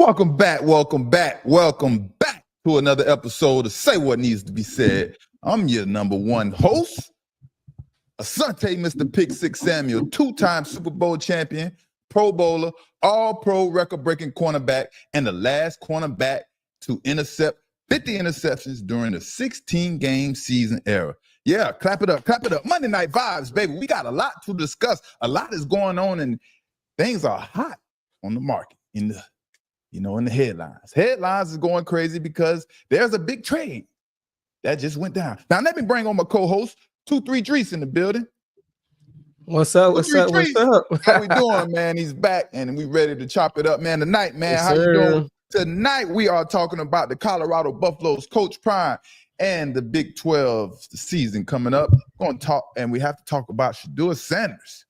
Welcome back to another episode of Say What Needs to Be Said. I'm your number one host, Asante, Mr. Pick Six Samuel, two-time Super Bowl champion, Pro Bowler, all-pro record-breaking cornerback, and the last cornerback to intercept 50 interceptions during the 16-game season era. Yeah, clap it up. Monday Night Vibes, baby. We got a lot to discuss. A lot is going on, and things are hot on the market in the headlines. Headlines is going crazy because there's a big trade that just went down. Now, let me bring on my co-host, 2-3 Drees in the building. What's up? How we doing, man? He's back, and we ready to chop it up, man. Tonight, man, yes, how sir. you doing? Tonight, we are talking about the Colorado Buffaloes Coach Prime and the Big 12 season coming up. We're going to talk, and we have to talk about Shedeur Sanders,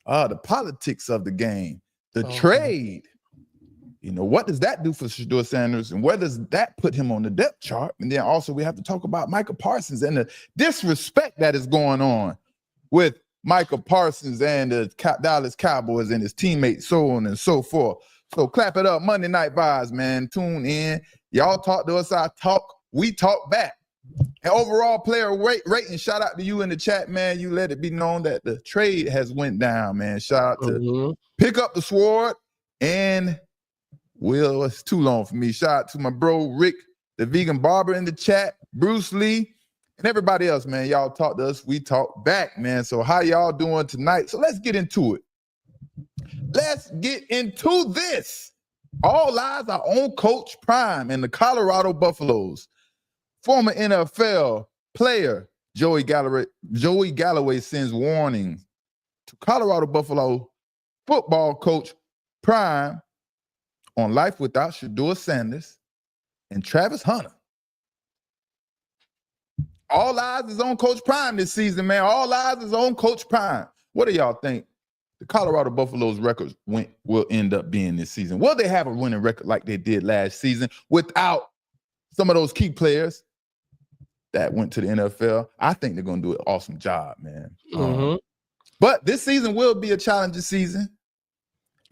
the politics of the game, the trade. What does that do for Shedeur Sanders, and where does that put him on the depth chart? And then also we have to talk about Micah Parsons and the disrespect that is going on with Micah Parsons and the Dallas Cowboys and his teammates, so on and so forth. So clap it up, Monday Night Vibes, man. Tune in. Y'all talk to us, I talk, we talk back. And overall player rating, shout out to you in the chat, man. You let it be known that the trade has went down, man. Shout out to Pick Up the Sword and Will, it's too long for me. Shout out to my bro, Rick, the vegan barber in the chat, Bruce Lee, and everybody else, man. Y'all talk to us, we talk back, man. So how y'all doing tonight? So let's get into it. Let's get into this. All eyes are on Coach Prime and the Colorado Buffaloes. Former NFL player Joey Galloway sends warning to Colorado Buffalo football coach Prime on life without Shedeur Sanders and Travis Hunter. All eyes is on Coach Prime this season, man. All eyes is on Coach Prime. What do y'all think the Colorado Buffaloes records will end up being this season? Will they have a winning record like they did last season without some of those key players that went to the NFL? I think they're going to do an awesome job, man. But this season will be a challenging season.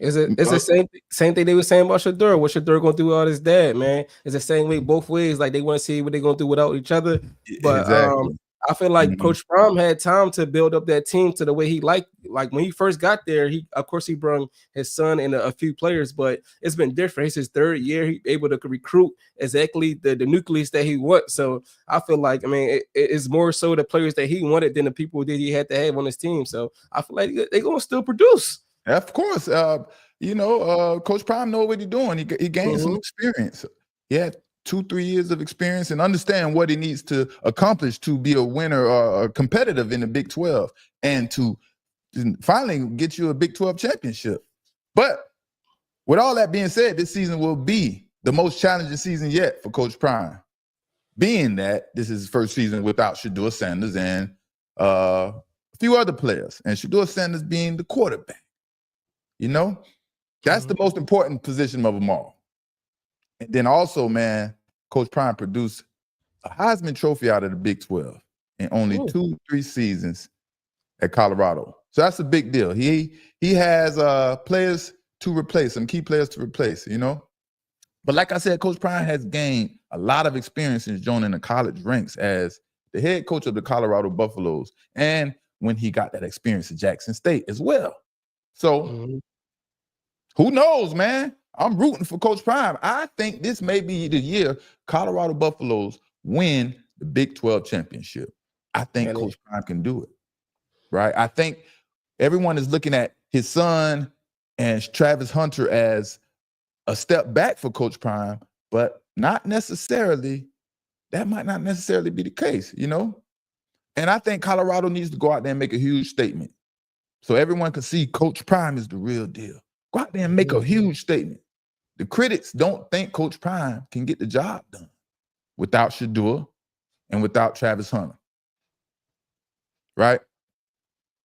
It's the same thing they were saying about Shedeur. What Shedeur gonna do without his dad, man? It's the same way both ways. Like they want to see what they're gonna do without each other. But exactly. I feel like Coach Prime had time to build up that team to the way he liked. Like when he first got there, he brought his son and a few players, but it's been different. It's his third year. He able to recruit exactly the nucleus that he wants. So I feel like, it's more so the players that he wanted than the people that he had to have on his team. So I feel like they're gonna still produce. Of course, Coach Prime knows what he's doing. He gained some experience. He had 2-3 years of experience and understand what he needs to accomplish to be a winner or competitive in the Big 12 and to finally get you a Big 12 championship. But with all that being said, this season will be the most challenging season yet for Coach Prime, being that this is his first season without Shedeur Sanders and a few other players, and Shedeur Sanders being the quarterback. That's the most important position of them all. And then also, man, Coach Prime produced a Heisman Trophy out of the Big 12 in only 2-3 seasons at Colorado. So that's a big deal. He has players to replace, some key players to replace, But like I said, Coach Prime has gained a lot of experience since joining the college ranks as the head coach of the Colorado Buffaloes, and when he got that experience at Jackson State as well. So who knows, man? I'm rooting for Coach Prime. I think this may be the year Colorado Buffaloes win the Big 12 championship. I think Coach Prime can do it, right? I think everyone is looking at his son and Travis Hunter as a step back for Coach Prime, but not necessarily. That might not necessarily be the case, And I think Colorado needs to go out there and make a huge statement so everyone can see Coach Prime is the real deal. Go out there and make a huge statement. The critics don't think Coach Prime can get the job done without Shedeur and without Travis Hunter. Right?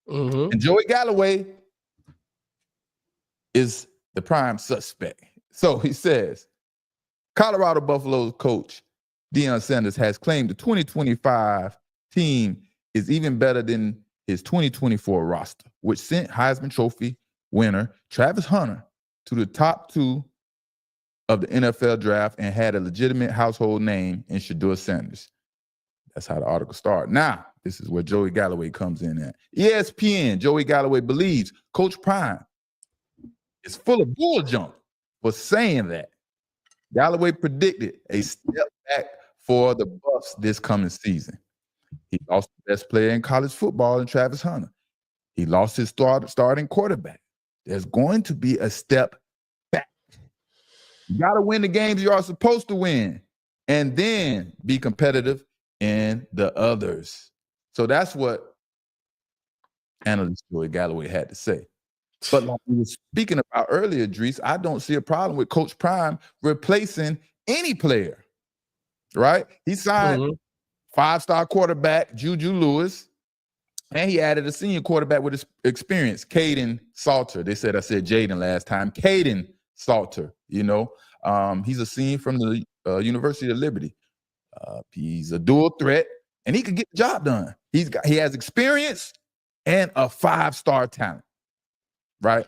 And Joey Galloway is the prime suspect. So he says, Colorado Buffaloes coach Deion Sanders has claimed the 2025 team is even better than his 2024 roster, which sent Heisman Trophy winner Travis Hunter to the top 2 of the NFL draft and had a legitimate household name in Shedeur Sanders. That's how the article started. Now, this is where Joey Galloway comes in at. ESPN, Joey Galloway believes Coach Prime is full of bull jump for saying that. Galloway predicted a step back for the Buffs this coming season. He lost the best player in college football in Travis Hunter. He lost his starting quarterback. There's going to be a step back. You got to win the games you are supposed to win and then be competitive in the others. So that's what analyst Joey Galloway had to say. But like we were speaking about earlier, Dries, I don't see a problem with Coach Prime replacing any player, right? He signed five-star quarterback Juju Lewis, and he added a senior quarterback with experience, Caden Salter. They said I said Jaden last time. Caden Salter, you know. He's a senior from the University of Liberty. He's a dual threat, and he can get the job done. He has experience and a five-star talent, right?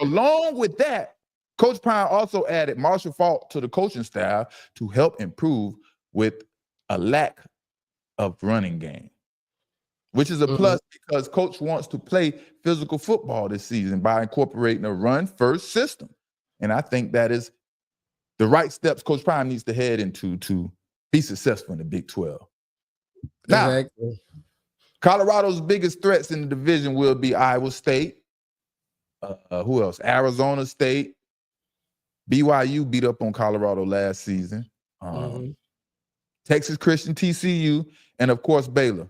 Along with that, Coach Prime also added Marshall Faulk to the coaching staff to help improve with a lack of running game, which is a plus because Coach wants to play physical football this season by incorporating a run-first system. And I think that is the right steps Coach Prime needs to head into to be successful in the Big 12. Now, Colorado's biggest threats in the division will be Iowa State. Who else? Arizona State. BYU beat up on Colorado last season. Texas Christian, TCU, and of course Baylor.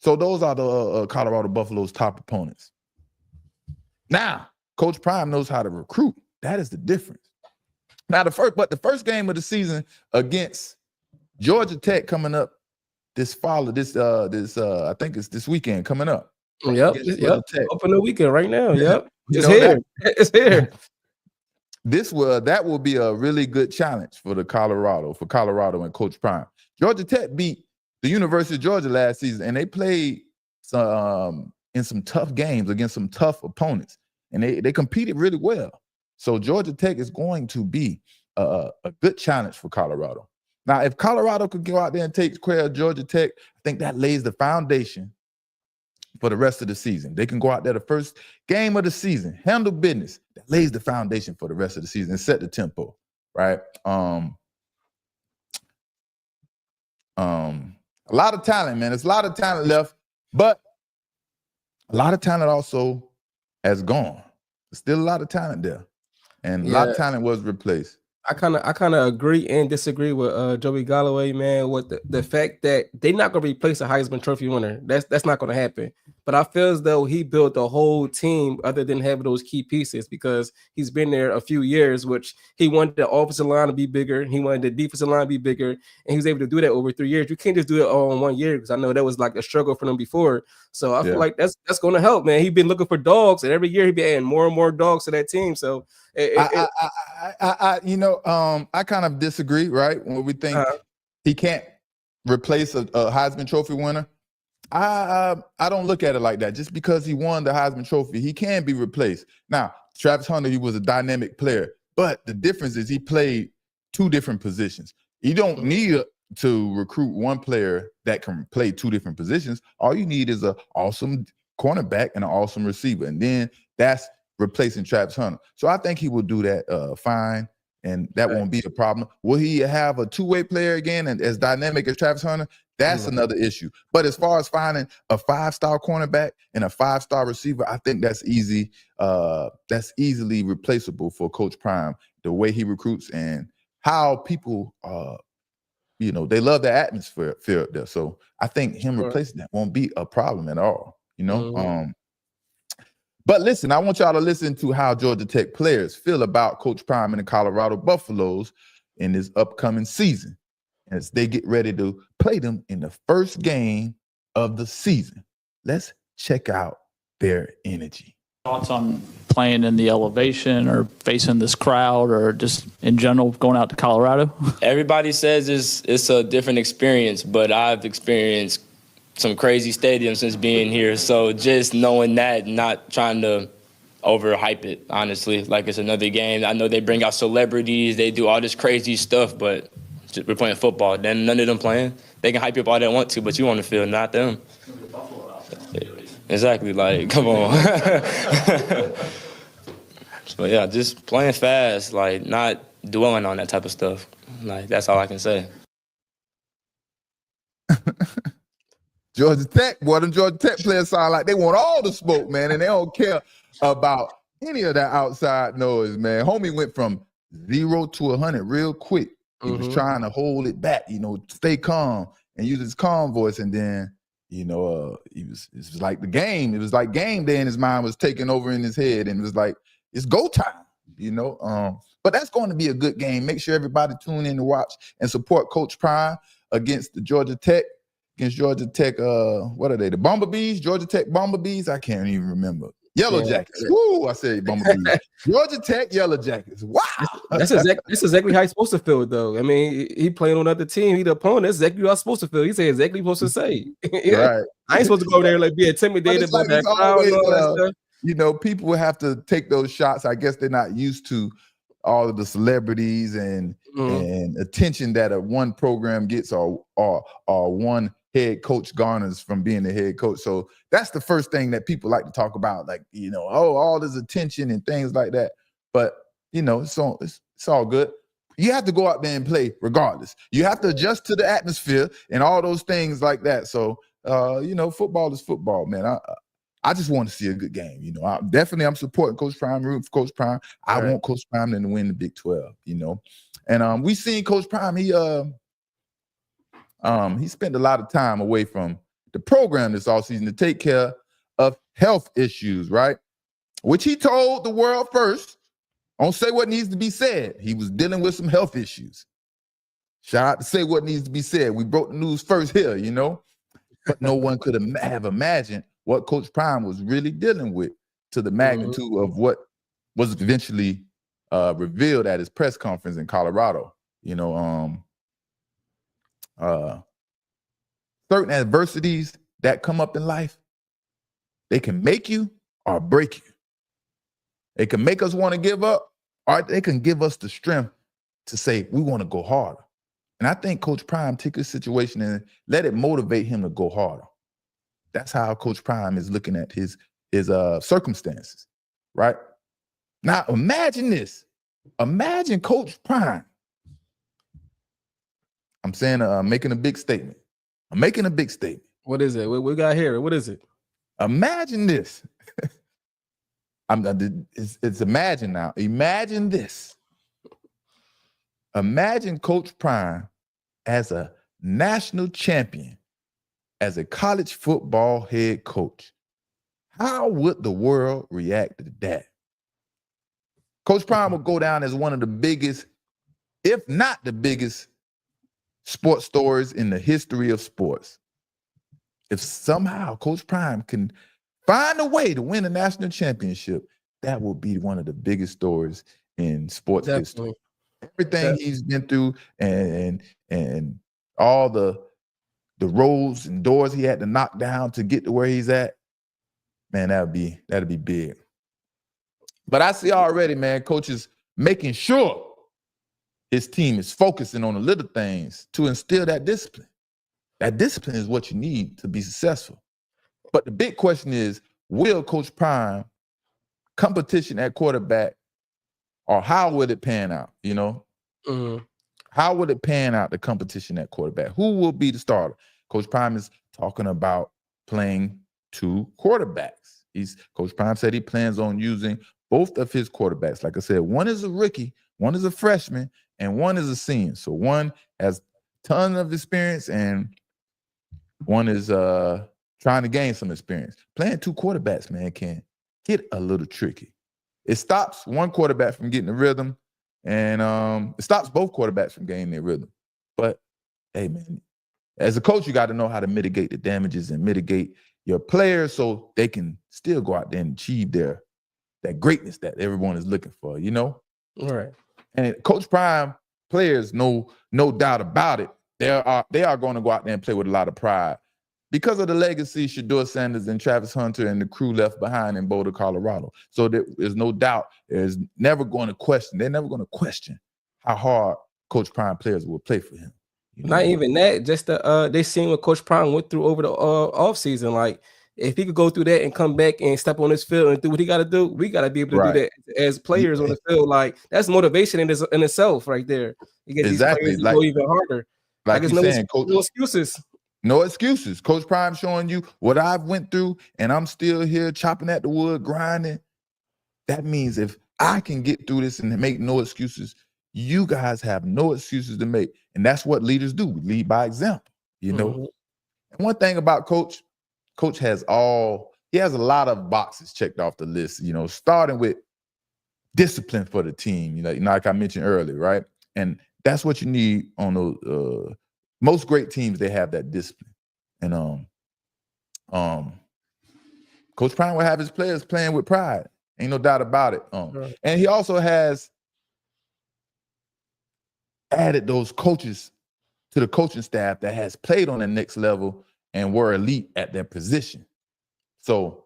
So those are the Colorado Buffalo's top opponents. Now, Coach Prime knows how to recruit. That is the difference. Now, the first game of the season against Georgia Tech coming up this fall, I think it's this weekend coming up. Yep. Open the weekend right now. Yep. It's here. It's here. That will be a really good challenge for Colorado and Coach Prime. Georgia Tech beat the University of Georgia last season, and they played in some tough games against some tough opponents, and they competed really well. So Georgia Tech is going to be a good challenge for Colorado. Now, if Colorado could go out there and take care of Georgia Tech, I think that lays the foundation for the rest of the season. They can go out there the first game of the season, handle business. That lays the foundation for the rest of the season and set the tempo, right? A lot of talent, man. There's a lot of talent left, but a lot of talent also has gone. There's still a lot of talent there, and a lot of talent was replaced. I kind of agree and disagree with Joey Galloway, man, with the fact that they're not going to replace a Heisman Trophy winner. That's not going to happen. But I feel as though he built the whole team other than having those key pieces because he's been there a few years, which he wanted the offensive line to be bigger. He wanted the defensive line to be bigger, and he was able to do that over 3 years. You can't just do it all in 1 year because I know that was like a struggle for them before. So I feel like that's going to help, man. He's been looking for dogs, and every year he's been adding more and more dogs to that team. So I kind of disagree, right? When we think he can't replace a Heisman Trophy winner, I don't look at it like that. Just because he won the Heisman Trophy, he can be replaced. Now, Travis Hunter, he was a dynamic player, but the difference is he played two different positions. You don't need to recruit one player that can play two different positions. All you need is an awesome cornerback and an awesome receiver, and then that's replacing Travis Hunter. So I think he will do that fine, and that won't be a problem. Will he have a two-way player again and as dynamic as Travis Hunter? That's another issue. But as far as finding a five-star cornerback and a five-star receiver, I think that's easy. That's easily replaceable for Coach Prime, the way he recruits and how people, they love the atmosphere up there. So I think him replacing that won't be a problem at all, But listen, I want y'all to listen to how Georgia Tech players feel about Coach Prime and the Colorado Buffaloes in this upcoming season as they get ready to play them in the first game of the season. Let's check out their energy. Thoughts on playing in the elevation or facing this crowd or just in general going out to Colorado? Everybody says it's a different experience, but I've experienced some crazy stadiums since being here. So just knowing that, not trying to overhype it, honestly. Like it's another game. I know they bring out celebrities, they do all this crazy stuff, but we're playing football. Then none of them playing. They can hype you up all they want to, but you on the field, not them. Exactly, like, come on. But yeah, just playing fast, like not dwelling on that type of stuff. Like that's all I can say. Georgia Tech, boy, them Georgia Tech players sound like they want all the smoke, man, and they don't care about any of that outside noise, man. Homie went from 0 to 100 real quick. He was trying to hold it back, stay calm and use his calm voice. And then, it was like the game. It was like game day, and his mind was taking over in his head, and it was like, it's go time, But that's going to be a good game. Make sure everybody tune in to watch and support Coach Prime against the Georgia Tech. Against Georgia Tech, what are they? The Bumblebees? Georgia Tech Bumblebees? I can't even remember. Yellow Jackets. Woo! I said Bumblebees. Georgia Tech Yellow Jackets. Wow. That's exactly how he's supposed to feel, though. I mean, he playing on another team. He the opponent. That's exactly how I'm supposed to feel. He said exactly what he's supposed to say. Right. I ain't supposed to go over there like be intimidated by that crowd and all that stuff. People have to take those shots. I guess they're not used to all of the celebrities and attention that a one program gets or one head coach garners from being the head coach. So that's the first thing that people like to talk about, like, all this attention and things like that. But, it's all good. You have to go out there and play regardless. You have to adjust to the atmosphere and all those things like that. So, football is football, man. I just want to see a good game. I'm supporting Coach Prime, rooting for Coach Prime. I want Coach Prime to win the Big 12, And we seen Coach Prime, he spent a lot of time away from the program this offseason to take care of health issues, right? Which he told the world first. Don't say what needs to be said. He was dealing with some health issues. Shout out to say what needs to be said. We broke the news first here, But no one could have imagined what Coach Prime was really dealing with to the magnitude of what was eventually revealed at his press conference in Colorado. Certain adversities that come up in life, they can make you or break you. They can make us want to give up, or they can give us the strength to say, we want to go harder. And I think Coach Prime took this situation and let it motivate him to go harder. That's how Coach Prime is looking at his circumstances, right? Now, imagine this. Imagine Coach Prime. I'm saying I'm making a big statement. I'm making a big statement. What is it? We got here. What is it? Imagine this. It's imagine now. Imagine this. Imagine Coach Prime as a national champion, as a college football head coach. How would the world react to that? Coach Prime will go down as one of the biggest, if not the biggest, sports stories in the history of sports. If somehow Coach Prime can find a way to win a national championship, that will be one of the biggest stories in sports history. Everything he's been through and all the roads and doors he had to knock down to get to where he's at, man, that'd be big. But I see already, man, coaches making sure his team is focusing on the little things to instill that discipline. That discipline is what you need to be successful. But the big question is, will Coach Prime competition at quarterback, or how would it pan out, How would it pan out, the competition at quarterback? Who will be the starter? Coach Prime is talking about playing two quarterbacks. Coach Prime said he plans on using both of his quarterbacks. Like I said, one is a rookie, one is a freshman, and one is a senior. So one has a ton of experience and one is trying to gain some experience. Playing two quarterbacks, man, can get a little tricky. It stops one quarterback from getting the rhythm, and it stops both quarterbacks from gaining their rhythm. But, hey, man, as a coach, you got to know how to mitigate the damages and mitigate your players so they can still go out there and achieve that greatness that everyone is looking for, All right. And Coach Prime players, no doubt about it, they are going to go out there and play with a lot of pride. because of the legacy Shedeur Sanders and Travis Hunter and the crew left behind in Boulder, Colorado. So there's no doubt they're never going to question how hard Coach Prime players will play for him. Not even that, just they seen what Coach Prime went through over the offseason. Like, if he could go through that and come back and step on this field and do what he got to do, we got to be able to do that as players on the field. Like, that's motivation in itself right there. You get these players to go even harder. Like you're saying, Coach, no excuses. No excuses. Coach Prime showing you what I've went through, and I'm still here chopping at the wood, grinding. That means if I can get through this and make no excuses, you guys have no excuses to make. And that's what leaders do. We lead by example, you know. Mm-hmm. And one thing about Coach has a lot of boxes checked off the list, you know, starting with discipline for the team, you know, like I mentioned earlier, right? And that's what you need on those most great teams. They have that discipline. And Coach Prime will have his players playing with pride. Ain't no doubt about it. Right. And he also has added those coaches to the coaching staff that has played on the next level and were elite at their position. So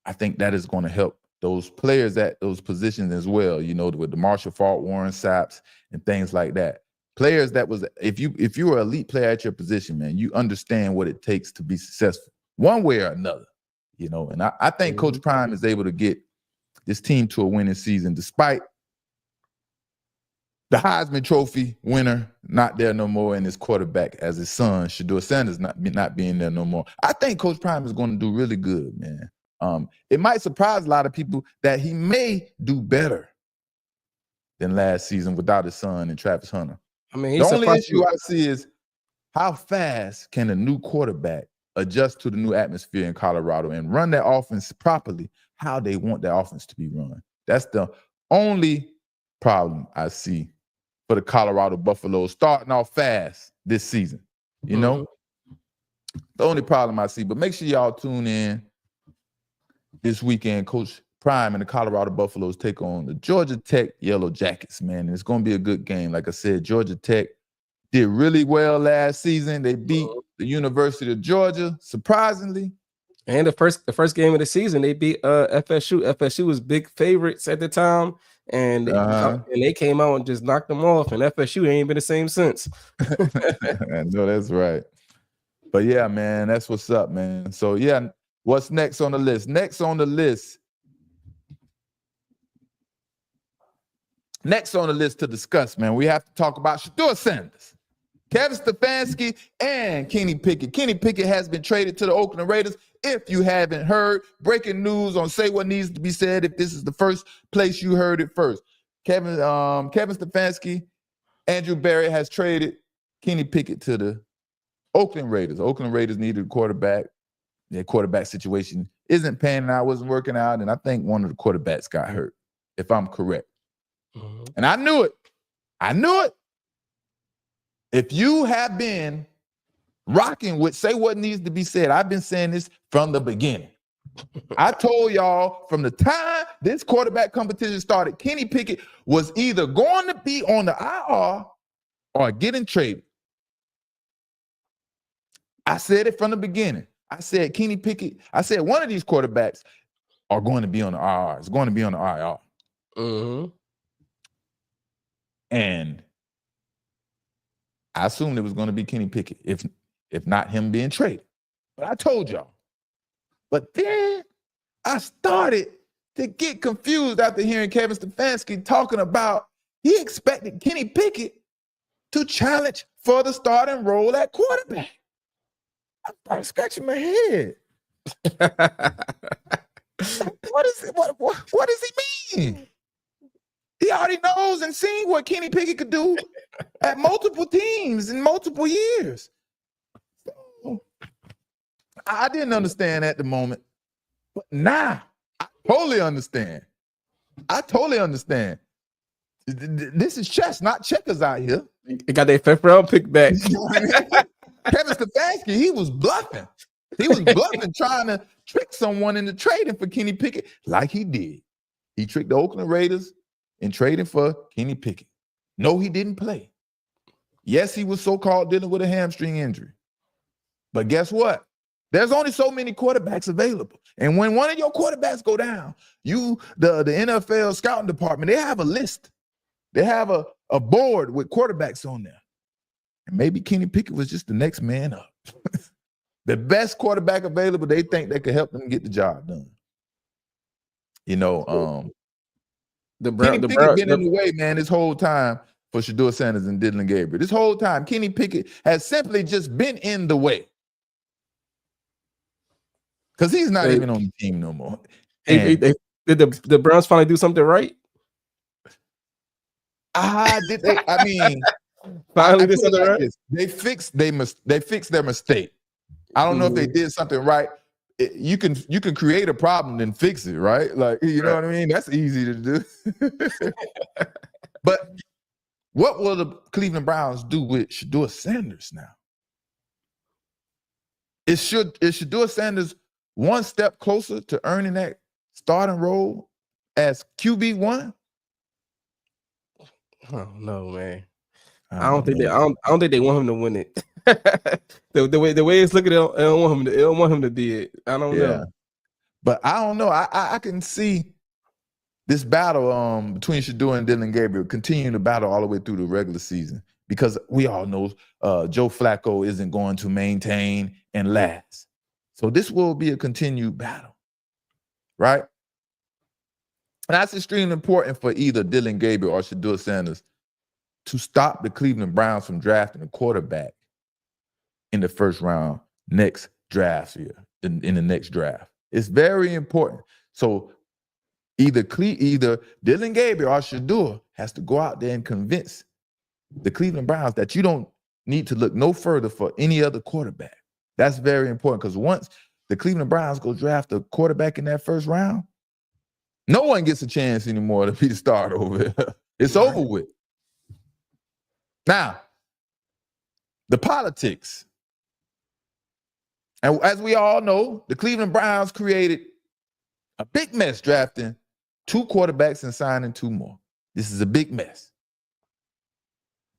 I think that is going to help those players at those positions as well, you know, with the Marshall Faulk, Warren Saps, and things like that. Players that was, if you were an elite player at your position, man, you understand what it takes to be successful one way or another, you know. And I think Coach Prime is able to get this team to a winning season despite the Heisman Trophy winner not there no more and his quarterback as his son, Shedeur Sanders, not being there no more. I think Coach Prime is going to do really good, man. It might surprise a lot of people that he may do better than last season without his son and Travis Hunter. I mean, the only issue I see is how fast can a new quarterback adjust to the new atmosphere in Colorado and run that offense properly, how they want that offense to be run. That's the only problem I see for the Colorado Buffaloes starting off fast this season. You know, the only problem I see. But make sure y'all tune in this weekend. Coach Prime and the Colorado Buffaloes take on the Georgia Tech Yellow Jackets, man. And it's going to be a good game. Like I said, Georgia Tech did really well last season. They beat the University of Georgia, surprisingly. And the first game of the season, they beat FSU. FSU was big favorites at the time, and they came out and just knocked them off. And FSU ain't been the same since. I know that's right. But yeah, man, that's what's up, man. So yeah, what's next on the list? Next on the list to discuss, man, we have to talk about Shedeur Sanders, Kevin Stefanski, and Kenny Pickett. Kenny Pickett has been traded to the Oakland Raiders. If you haven't heard, breaking news on Say What Needs to Be Said, if this is the first place you heard it first. Kevin Stefanski, Andrew Barrett has traded Kenny Pickett to the Oakland Raiders. Oakland Raiders needed a quarterback. Their quarterback situation isn't panning out, wasn't working out, and I think one of the quarterbacks got hurt, if I'm correct. And I knew it. If you have been rocking with Say What Needs to Be Said, I've been saying this from the beginning. I told y'all from the time this quarterback competition started, Kenny Pickett was either going to be on the IR or getting traded. I said it from the beginning. I said Kenny Pickett, I said one of these quarterbacks are going to be on the IR. It's going to be on the IR. And I assumed it was going to be Kenny Pickett, if not him being traded. But I told y'all. But then I started to get confused after hearing Kevin Stefanski talking about he expected Kenny Pickett to challenge for the starting role at quarterback. I started scratching my head. What does he mean? He already knows and seen what Kenny Pickett could do at multiple teams in multiple years. So, I didn't understand at the moment, but now I totally understand. This is chess, not checkers out here. They got their 5th round pick back. Kevin Stefanski, he was bluffing. Trying to trick someone into trading for Kenny Pickett like he did. He tricked the Oakland Raiders in trading for Kenny Pickett. No, he didn't play. Yes, he was so-called dealing with a hamstring injury. But guess what? There's only so many quarterbacks available. And when one of your quarterbacks go down, the NFL scouting department, they have a list. They have a board with quarterbacks on there. And maybe Kenny Pickett was just the next man up. The best quarterback available, they think that could help them get the job done. You know, Kenny Pickett been in the way, man, this whole time for Shedeur Sanders and Dylan Gabriel. This whole time, Kenny Pickett has simply just been in the way. Because he's not even on the team no more. Did the Browns finally do something right? Did they? I mean, finally did something right. They fixed their mistake. I don't know if they did something right. You can create a problem and fix it, right? Like, you know what I mean? That's easy to do. But what will the Cleveland Browns do with Shedeur Sanders now? Is Shedeur Sanders one step closer to earning that starting role as QB1? Oh no, man. I don't think they want him to win it. the way it's looking, they don't want him to be it. I don't know. But I don't know. I can see this battle between Shedeur and Dylan Gabriel continuing to battle all the way through the regular season, because we all know Joe Flacco isn't going to maintain and last. So this will be a continued battle, right? And that's extremely important for either Dylan Gabriel or Shedeur Sanders to stop the Cleveland Browns from drafting a quarterback in the first round next draft year, in the next draft. It's very important. So either Dylan Gabriel or Shedeur has to go out there and convince the Cleveland Browns that you don't need to look no further for any other quarterback. That's very important, because once the Cleveland Browns go draft a quarterback in that first round, no one gets a chance anymore to be the starter over there. It's over with. Now, the politics. And as we all know, the Cleveland Browns created a big mess drafting 2 quarterbacks and signing 2 more. This is a big mess.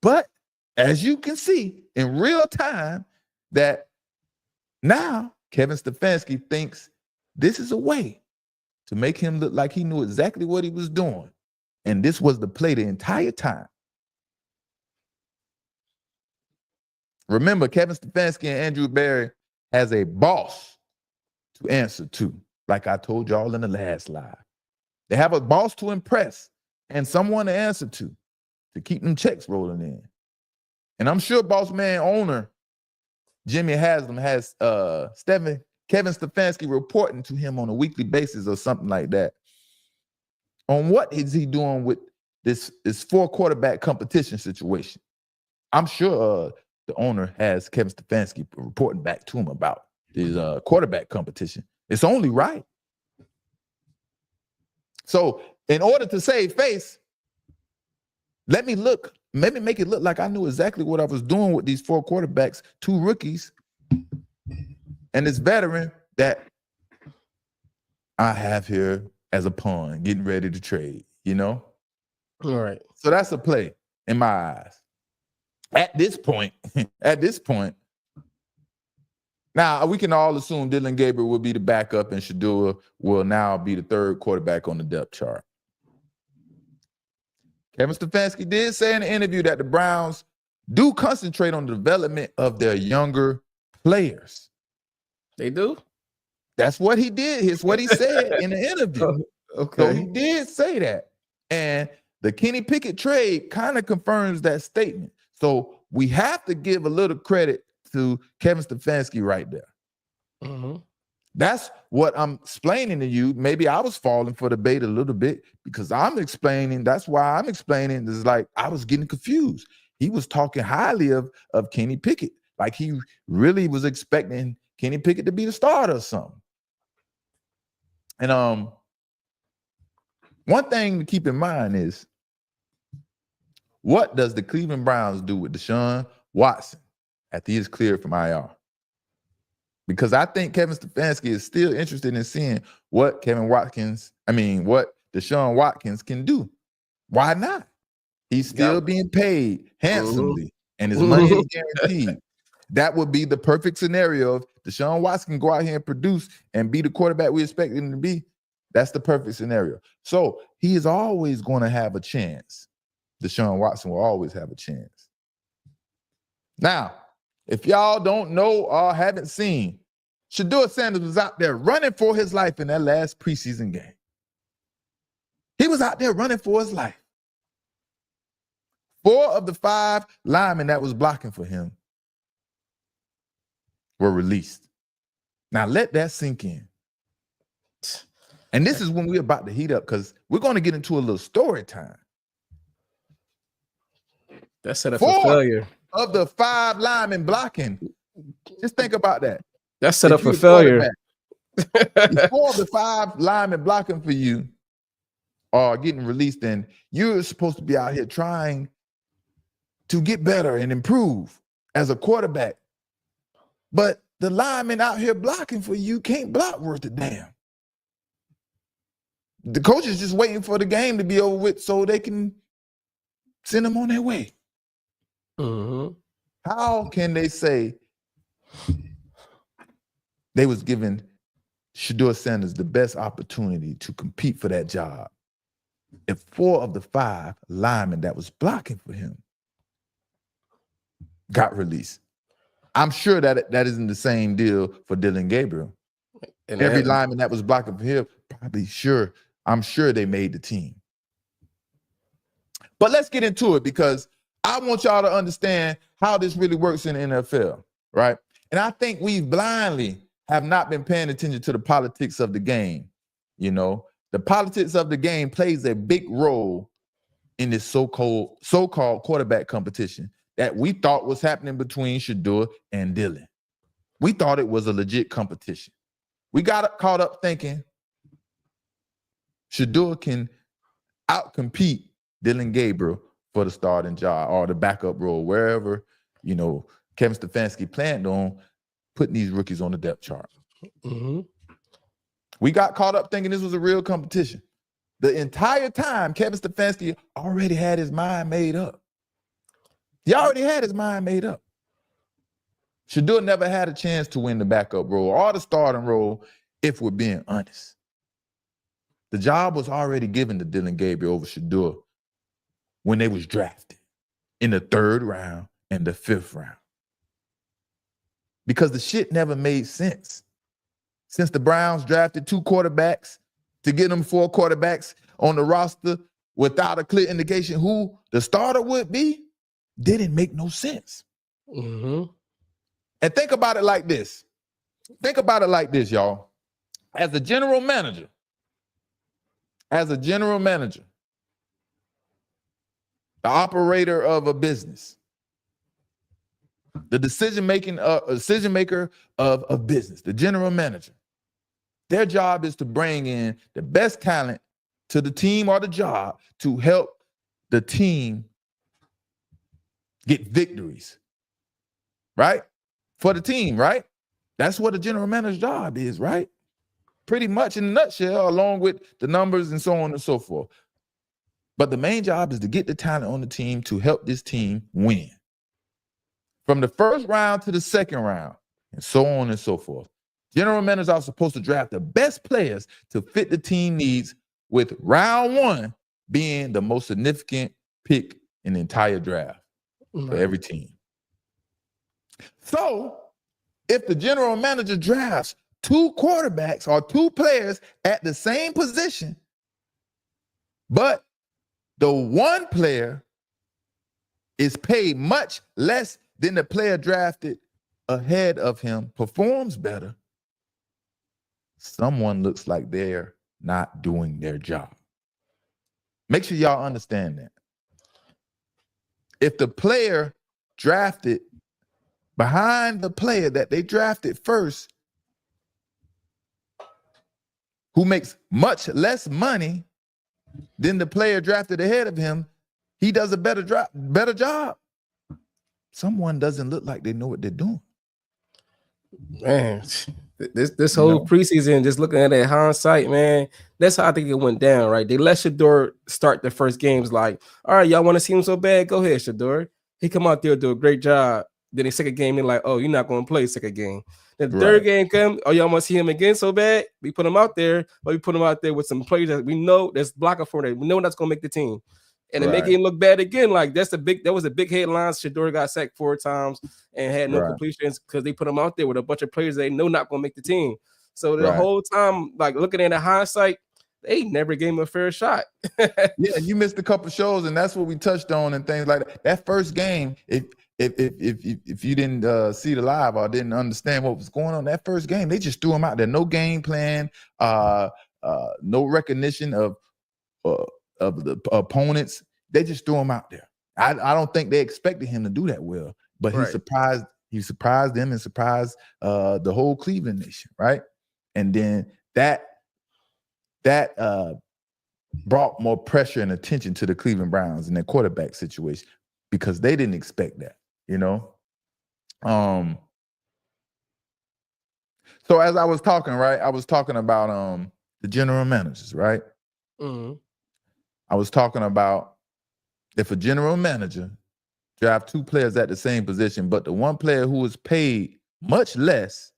But as you can see in real time, that now Kevin Stefanski thinks this is a way to make him look like he knew exactly what he was doing. And this was the play the entire time. Remember, Kevin Stefanski and Andrew Berry has a boss to answer to, like I told y'all in the last live. They have a boss to impress and someone to answer to keep them checks rolling in. And I'm sure boss man owner Jimmy Haslam has Kevin Stefanski reporting to him on a weekly basis or something like that on what is he doing with this 4 quarterback competition situation. I'm sure the owner has Kevin Stefanski reporting back to him about his quarterback competition. It's only right. So in order to save face, maybe make it look like I knew exactly what I was doing with these 4 quarterbacks, 2 rookies, and this veteran that I have here as a pawn, getting ready to trade, you know? All right. So that's a play in my eyes. At this point, now we can all assume Dylan Gabriel will be the backup and Shedeur will now be the 3rd quarterback on the depth chart. Kevin Stefanski did say in the interview that the Browns do concentrate on the development of their younger players. They do? That's what he did. It's what he said in the interview. Okay. So he did say that. And the Kenny Pickett trade kind of confirms that statement. So we have to give a little credit to Kevin Stefanski right there. Mm-hmm. That's what I'm explaining to you. Maybe I was falling for the bait a little bit because I'm explaining. That's why I'm explaining. Is like I was getting confused. He was talking highly of Kenny Pickett. Like he really was expecting Kenny Pickett to be the starter or something. And one thing to keep in mind is, what does the Cleveland Browns do with Deshaun Watson after he is cleared from IR? Because I think Kevin Stefanski is still interested in seeing what Deshaun Watkins can do. Why not? He's still being paid handsomely, and his money is guaranteed. that would be the perfect scenario. If Deshaun Watson can go out here and produce and be the quarterback we expect him to be, that's the perfect scenario. So he is always going to have a chance. Deshaun Watson will always have a chance. Now, if y'all don't know or haven't seen, Shedeur Sanders was out there running for his life in that last preseason game. He was out there running for his life. 4 of the 5 linemen that was blocking for him were released. Now let that sink in. And this is when we're about to heat up because we're going to get into a little story time. That's set up for failure. Of the 5 linemen blocking, just think about that. That's set up for failure. 4 of the 5 linemen blocking for you are getting released, and you're supposed to be out here trying to get better and improve as a quarterback. But the linemen out here blocking for you can't block worth a damn. The coach is just waiting for the game to be over with so they can send them on their way. Mm-hmm. How can they say they was giving Shedeur Sanders the best opportunity to compete for that job if 4 of the 5 linemen that was blocking for him got released? I'm sure that isn't the same deal for Dillon Gabriel. And every lineman that was blocking for him, I'm sure they made the team. But let's get into it because I want y'all to understand how this really works in the NFL, right? And I think we blindly have not been paying attention to the politics of the game. You know, the politics of the game plays a big role in this so-called quarterback competition that we thought was happening between Shedeur and Dillon. We thought it was a legit competition. We got caught up thinking Shedeur can outcompete Dillon Gabriel for the starting job or the backup role, wherever, Kevin Stefanski planned on putting these rookies on the depth chart. Mm-hmm. We got caught up thinking this was a real competition. The entire time, Kevin Stefanski already had his mind made up. He already had his mind made up. Shedeur never had a chance to win the backup role or the starting role, if we're being honest. The job was already given to Dillon Gabriel over Shedeur when they was drafted in the 3rd round and the 5th round. Because the shit never made sense. Since the Browns drafted 2 quarterbacks to get them 4 quarterbacks on the roster without a clear indication who the starter would be, didn't make no sense. Mm-hmm. And think about it like this. Think about it like this, y'all. As a general manager, the operator of a business, the decision maker of a business, the general manager, their job is to bring in the best talent to the team or the job to help the team get victories, right? For the team, right? That's what a general manager's job is, right? Pretty much in a nutshell, along with the numbers and so on and so forth. But the main job is to get the talent on the team to help this team win. From the 1st round to the 2nd round, and so on and so forth. General managers are supposed to draft the best players to fit the team needs, with round 1 being the most significant pick in the entire draft for every team. So, if the general manager drafts 2 quarterbacks or 2 players at the same position, but the one player is paid much less than the player drafted ahead of him, performs better, someone looks like they're not doing their job. Make sure y'all understand that. If the player drafted behind the player that they drafted first, who makes much less money than the player drafted ahead of him, he does a better job. Someone doesn't look like they know what they're doing. Man, this whole preseason, just looking at it hindsight, man, that's how I think it went down, right? They let Shedeur start the first games like, all right, y'all want to see him so bad? Go ahead, Shedeur. He come out there, do a great job. Then the second game, they're like, oh, you're not going to play second game. Then the Right. third game come, oh, y'all want to see him again so bad? We put him out there, but we put him out there with some players that we know that's blocking for that. We know that's going to make the team. And then make him look bad again. Like that was a big headline. Shedeur got sacked 4 times and had no completions because they put him out there with a bunch of players they know not going to make the team. So the whole time, like looking at the hindsight, they never gave him a fair shot. Yeah, you missed a couple shows, and that's what we touched on and things like that. That first game, if you didn't see the live or didn't understand what was going on, that first game, they just threw him out there. No game plan, no recognition of the opponents. They just threw him out there. I don't think they expected him to do that well, but he surprised them and surprised the whole Cleveland nation, right? And then that brought more pressure and attention to the Cleveland Browns and their quarterback situation because they didn't expect that, you know? So as I was talking, right, I was talking about the general managers, right? Mm-hmm. I was talking about if a general manager draft 2 players at the same position, but the one player who is paid much less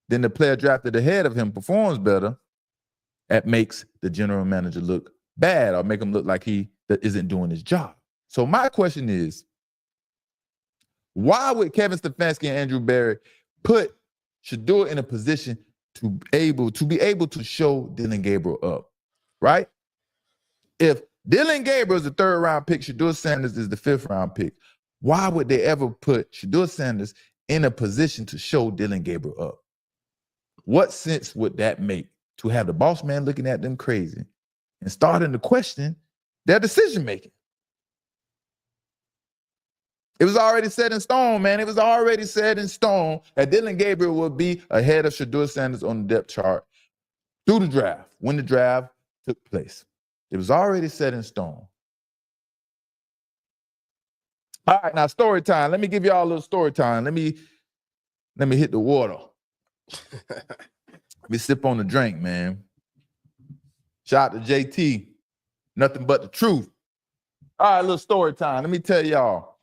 than the player drafted ahead of him performs better, that makes the general manager look bad or make him look like he isn't doing his job. So my question is, why would Kevin Stefanski and Andrew Berry put Shedeur in a position to be able to show Dylan Gabriel up, right? If Dylan Gabriel is the 3rd round pick, Shedeur Sanders is the 5th round pick, why would they ever put Shedeur Sanders in a position to show Dylan Gabriel up? What sense would that make to have the boss man looking at them crazy and starting to question their decision making? It was already set in stone, man. It was already set in stone that Dylan Gabriel would be ahead of Shedeur Sanders on the depth chart through the draft, when the draft took place. It was already set in stone. All right, now story time. Let me give y'all a little story time. Let me hit the water. Let me sip on the drink, man. Shout out to JT. Nothing but the truth. All right, little story time. Let me tell y'all.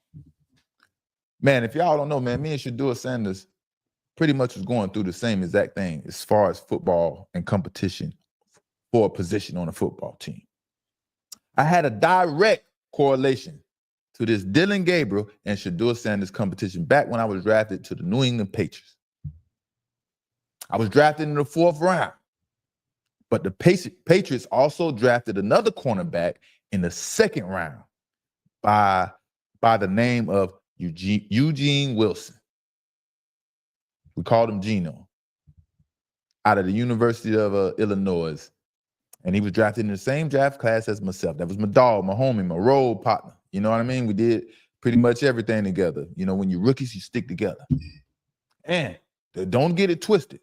Man, if y'all don't know, man, me and Shedeur Sanders pretty much was going through the same exact thing as far as football and competition for a position on a football team. I had a direct correlation to this Dylan Gabriel and Shedeur Sanders competition back when I was drafted to the New England Patriots. I was drafted in the 4th round, but the Patriots also drafted another cornerback in the 2nd round by the name of Eugene Wilson. We called him Geno, out of the University of Illinois. And he was drafted in the same draft class as myself. That was my dog, my homie, my role partner. You know what I mean? We did pretty much everything together. You know, when you're rookies, you stick together. And don't get it twisted.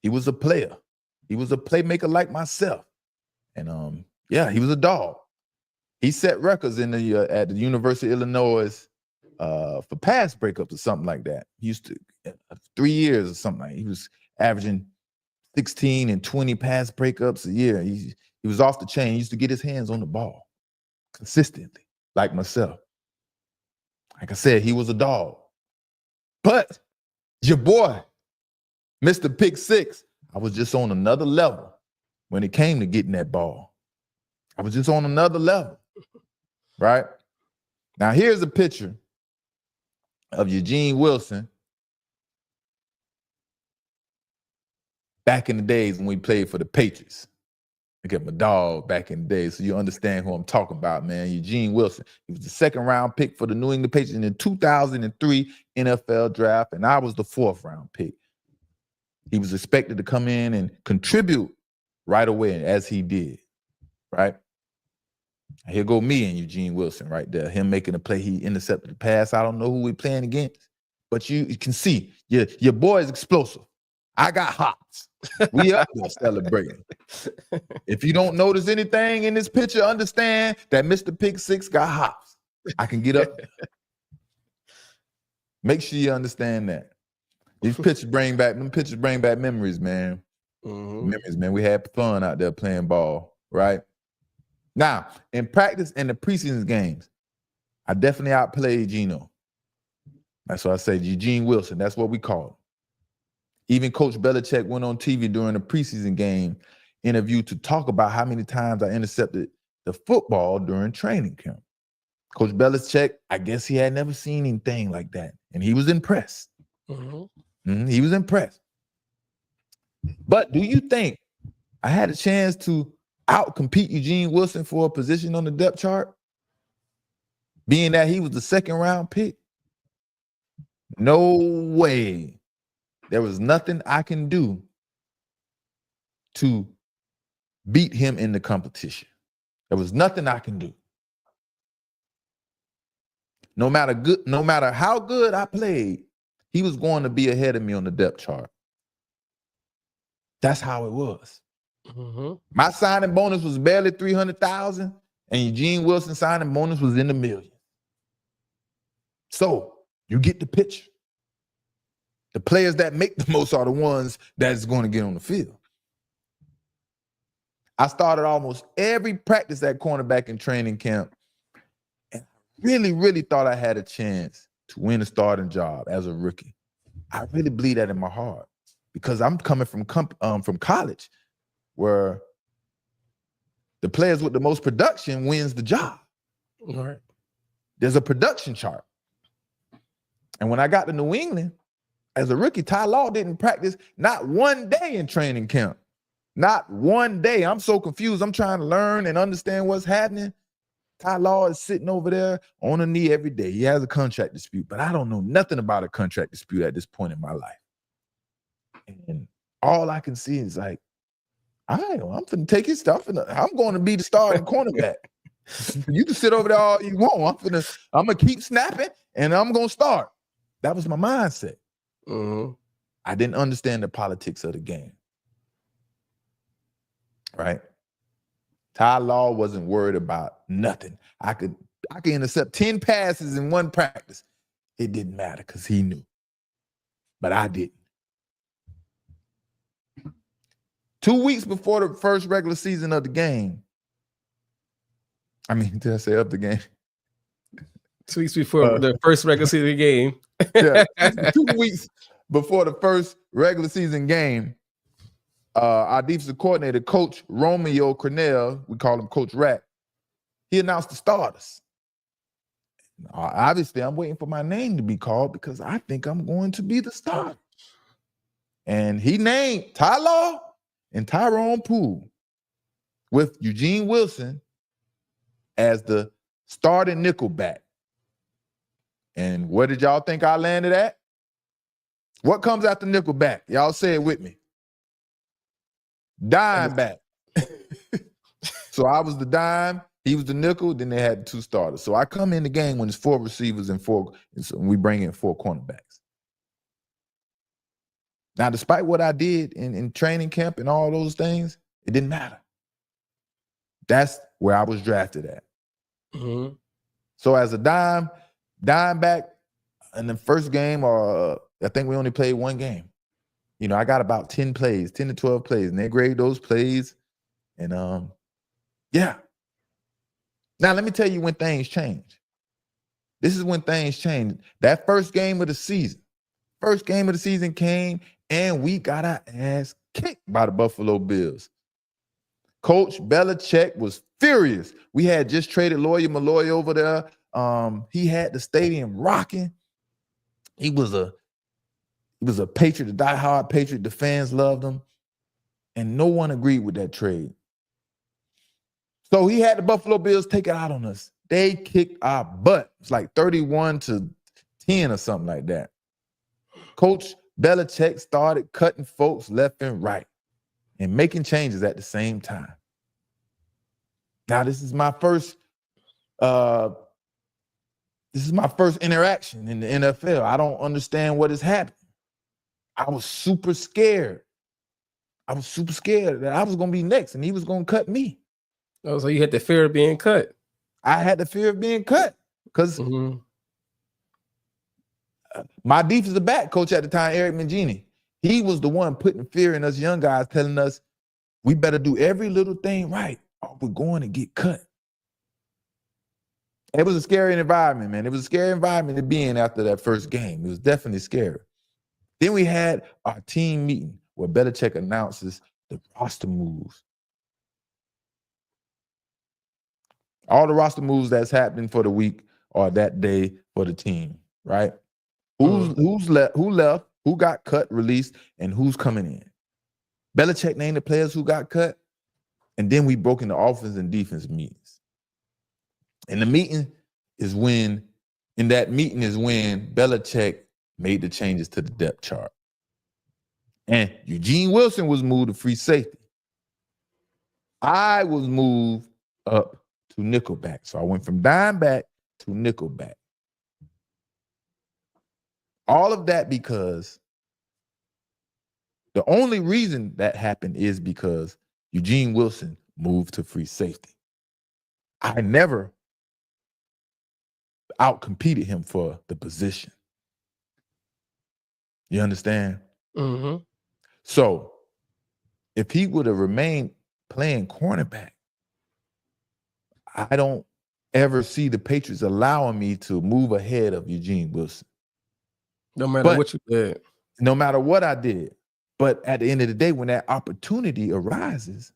He was a player. He was a playmaker like myself. And yeah, he was a dog. He set records in the at the University of Illinois for pass breakups or something like that. He used to 3 years or something like that. He was averaging 16 and 20 pass breakups a year. He was off the chain. He used to get his hands on the ball consistently, like myself. Like I said, he was a dog. But your boy, Mr. Pick Six, I was just on another level when it came to getting that ball. I was just on another level, right? Now, here's a picture of Eugene Wilson back in the days when we played for the Patriots. Look at my dog back in the day, so you understand who I'm talking about, man. Eugene Wilson. He was the 2nd round pick for the New England Patriots in the 2003 NFL draft, and I was the 4th round pick. He was expected to come in and contribute right away, as he did, right? Here go me and Eugene Wilson right there. Him making a play, he intercepted the pass. I don't know who we're playing against, but you can see your boy is explosive. I got hops. We up there celebrating. If you don't notice anything in this picture, understand that Mr. Pick Six got hops. I can get up there. Make sure you understand that. These pictures bring back memories, man. Mm-hmm. Memories, man. We had fun out there playing ball, right? Now, in practice and the preseason games, I definitely outplayed Geno. That's why I say Eugene Wilson. That's what we call him. Even Coach Belichick went on TV during the preseason game interview to talk about how many times I intercepted the football during training camp. Coach Belichick, I guess he had never seen anything like that, and he was impressed. He was impressed. But do you think I had a chance to out-compete Eugene Wilson for a position on the depth chart, being that he was the second-round pick? No way. There was nothing I can do to beat him in the competition. There was nothing I can do. No matter how good I played, he was going to be ahead of me on the depth chart. That's how it was. My signing bonus was barely $300,000, and Eugene Wilson signing bonus was in the millions. So you get the picture. The players that make the most are the ones that's going to get on the field. I started almost every practice at cornerback in training camp, and really, really thought I had a chance to win a starting job as a rookie. I really believe that in my heart because I'm coming from college where the players with the most production wins the job. All right. There's a production chart. And when I got to New England, as a rookie, Ty Law didn't practice not one day in training camp. Not one day. I'm so confused. I'm trying to learn and understand what's happening. Ty Law is sitting over there on a knee every day. He has a contract dispute, but I don't know nothing about a contract dispute at this point in my life. And all I can see is like, all right, well, I'm finna take his stuff and I'm going to be the starting cornerback. You can sit over there all you want. I'm gonna keep snapping and I'm gonna start. That was my mindset. I didn't understand the politics of the game. Right? Ty Law wasn't worried about nothing. I could intercept 10 passes in one practice. It didn't matter because he knew. But I didn't. 2 weeks before the first regular season of the game. I mean, did I say of the game? 2 weeks before the first regular season game. Yeah, 2 weeks before the first regular season game, our defensive coordinator, Coach Romeo Cornell, we call him Coach Rat, he announced the starters. Obviously, I'm waiting for my name to be called because I think I'm going to be the starter. And he named Ty Law and Tyrone Poole with Eugene Wilson as the starting nickelback. And where did y'all think I landed at? What comes after nickelback? Y'all say it with me. Dime back. So I was the dime, he was the nickel, then they had 2 starters. So I come in the game when it's 4 receivers and we bring in 4 cornerbacks. Now, despite what I did in training camp and all those things, it didn't matter. That's where I was drafted at. So as a dime back in the first game, or I think we only played 1 game. You know, I got about 10 plays, 10 to 12 plays, and they grade those plays. And yeah. Now let me tell you when things change. This is when things change. That first game of the season came, and we got our ass kicked by the Buffalo Bills. Coach Belichick was furious. We had just traded Lawyer Malloy over there. He had the stadium rocking. He was a patriot, a diehard patriot. The fans loved him. And no one agreed with that trade. So he had the Buffalo Bills take it out on us. They kicked our butt. It's like 31-10 or something like that. Coach Belichick started cutting folks left and right and making changes at the same time. Now, this is my first interaction in the NFL. I don't understand what is happening. I was super scared. That I was going to be next and he was going to cut me. Oh, so you had the fear of being cut. I had the fear of being cut because my defensive back coach at the time, Eric Mangini, he was the one putting fear in us young guys, telling us we better do every little thing right or we're going to get cut. It was a scary environment, man. It was a scary environment to be in after that first game. It was definitely scary. Then we had our team meeting where Belichick announces the roster moves. All the roster moves that's happening for the week or that day for the team, right? Who's left, who got cut, released, and who's coming in. Belichick named the players who got cut, and then we broke into offense and defense meetings. And the meeting is when Belichick made the changes to the depth chart. And Eugene Wilson was moved to free safety. I was moved up to nickelback. So I went from dime back to nickelback. All of that because the only reason that happened is because Eugene Wilson moved to free safety. I never outcompeted him for the position. You understand? Mm-hmm. So if he would have remained playing cornerback, I don't ever see the Patriots allowing me to move ahead of Eugene Wilson. No matter what you did. No matter what I did. But at the end of the day, when that opportunity arises,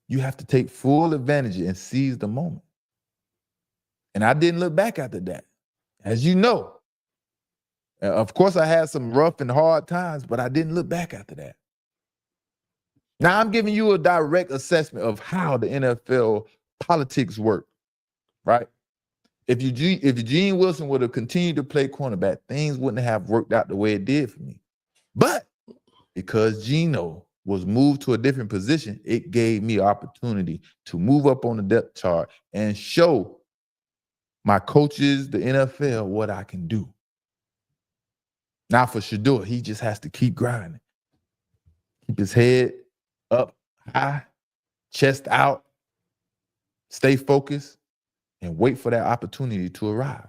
you have to take full advantage and seize the moment. And I didn't look back after that. As you know, of course, I had some rough and hard times, but I didn't look back after that. Now, I'm giving you a direct assessment of how the NFL politics work, right? If Eugene Wilson would have continued to play cornerback, things wouldn't have worked out the way it did for me. But because Geno was moved to a different position, it gave me opportunity to move up on the depth chart and show my coaches, the NFL, what I can do. Now for Shedeur, he just has to keep grinding. Keep his head up high, chest out, stay focused, and wait for that opportunity to arrive.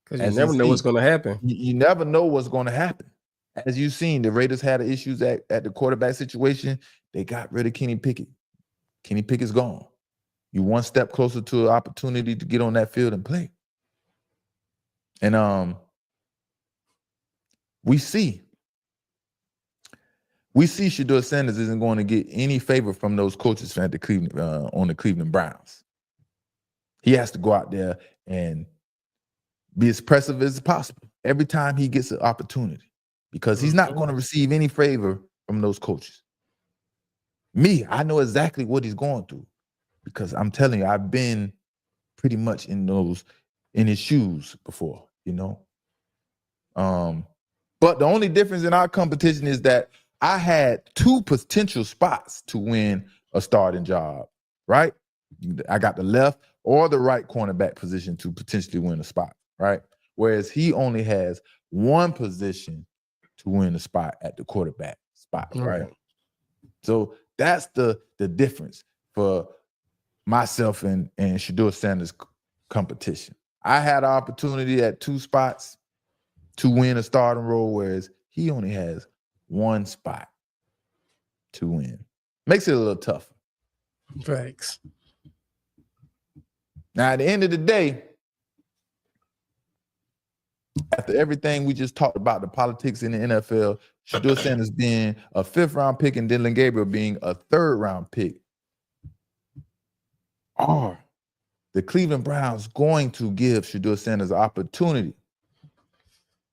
Because you never know what's going to happen. You never know what's going to happen. As you've seen, the Raiders had issues at the quarterback situation. They got rid of Kenny Pickett. Kenny Pickett's gone. You one step closer to an opportunity to get on that field and play. And we see Shedeur Sanders isn't going to get any favor from those coaches at the Cleveland Browns. He has to go out there and be as impressive as possible every time he gets an opportunity, because he's not going to receive any favor from those coaches. Me, I know exactly what he's going through, because I'm telling you, I've been pretty much in his shoes before, you know. But the only difference in our competition is that I had 2 potential spots to win a starting job, right? I got the left or the right cornerback position to potentially win a spot, right? Whereas he only has 1 position to win a spot at the quarterback spot, right? So that's the difference for myself and Shedeur Sanders' competition. I had an opportunity at 2 spots to win a starting role, whereas he only has 1 spot to win. Makes it a little tougher. Thanks. Now, at the end of the day, after everything we just talked about, the politics in the NFL, Shedeur Sanders being a 5th-round pick and Dillon Gabriel being a 3rd-round pick, are the Cleveland Browns going to give Shedeur Sanders an opportunity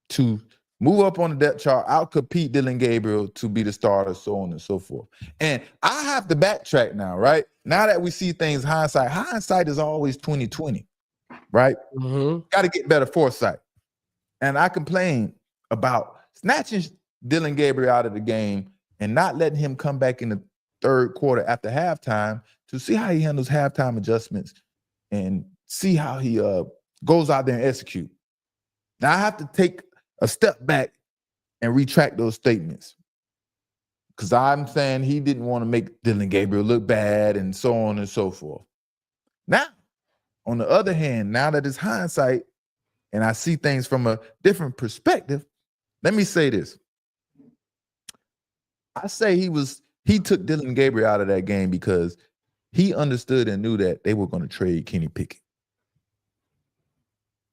to move up on the depth chart, outcompete Dillon Gabriel to be the starter, so on and so forth? And I have to backtrack now, right? Now that we see things hindsight is always 20/20, right? Got to get better foresight. And I complain about snatching Dillon Gabriel out of the game and not letting him come back in the 3rd quarter after halftime to see how he handles halftime adjustments and see how he goes out there and execute. Now I have to take a step back and retract those statements, because I'm saying he didn't want to make Dillon Gabriel look bad and so on and so forth. Now, on the other hand, now that it's hindsight and I see things from a different perspective, let me say this. I say he took Dillon Gabriel out of that game because he understood and knew that they were going to trade Kenny Pickett.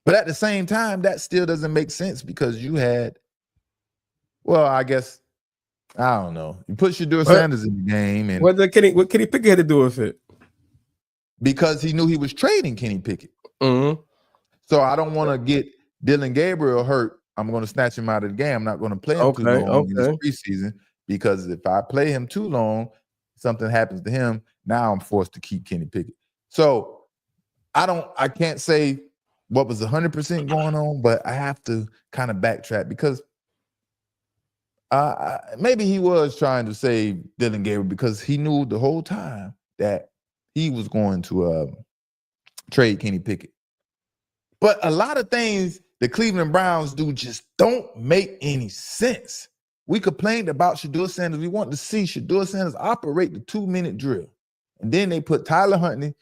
But at the same time, that still doesn't make sense because you had, well, I guess, I don't know. You put Shedeur Sanders in the game, and what Kenny Pickett had to do with it? because he knew he was trading Kenny Pickett. Mm-hmm. So I don't want to get Dylan Gabriel hurt. I'm going to snatch him out of the game. I'm not going to play him too long in this preseason because if I play him too long, something happens to him. Now I'm forced to keep Kenny Pickett. So I can't say what was 100% going on, but I have to kind of backtrack because maybe he was trying to save Dylan Gabriel because he knew the whole time that he was going to trade Kenny Pickett. But a lot of things the Cleveland Browns do just don't make any sense. We complained about Shedeur Sanders. We want to see Shedeur Sanders operate the 2-minute drill. And then they put Tyler Huntley,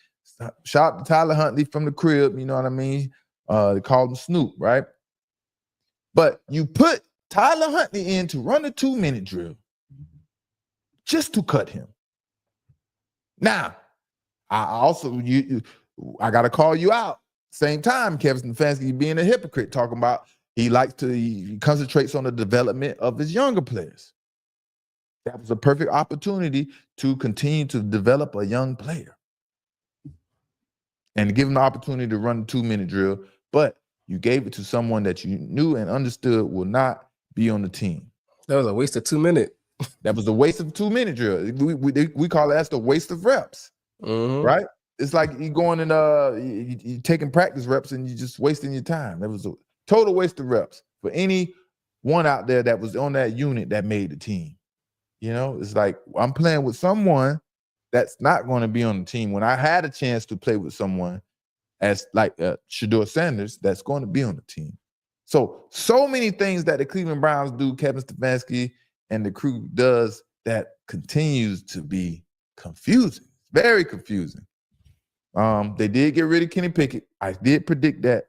shout out to Tyler Huntley from the crib, you know what I mean? They called him Snoop, right? But you put Tyler Huntley in to run the 2-minute drill just to cut him. Now, I got to call you out. Same time, Kevin Stefanski being a hypocrite, talking about he concentrates on the development of his younger players. That was a perfect opportunity to continue to develop a young player and give him the opportunity to run the 2-minute drill, but you gave it to someone that you knew and understood will not be on the team. That was a waste of 2 minutes. That was a waste of 2-minute drill. We call it, that's the waste of reps, right? It's like you going and you taking practice reps and you just wasting your time. That was a total waste of reps for any one out there that was on that unit that made the team. You know, it's like I'm playing with someone that's not going to be on the team. When I had a chance to play with someone as like Shedeur Sanders, that's going to be on the team. So many things that the Cleveland Browns do, Kevin Stefanski and the crew does that continues to be confusing, very confusing. They did get rid of Kenny Pickett. I did predict that.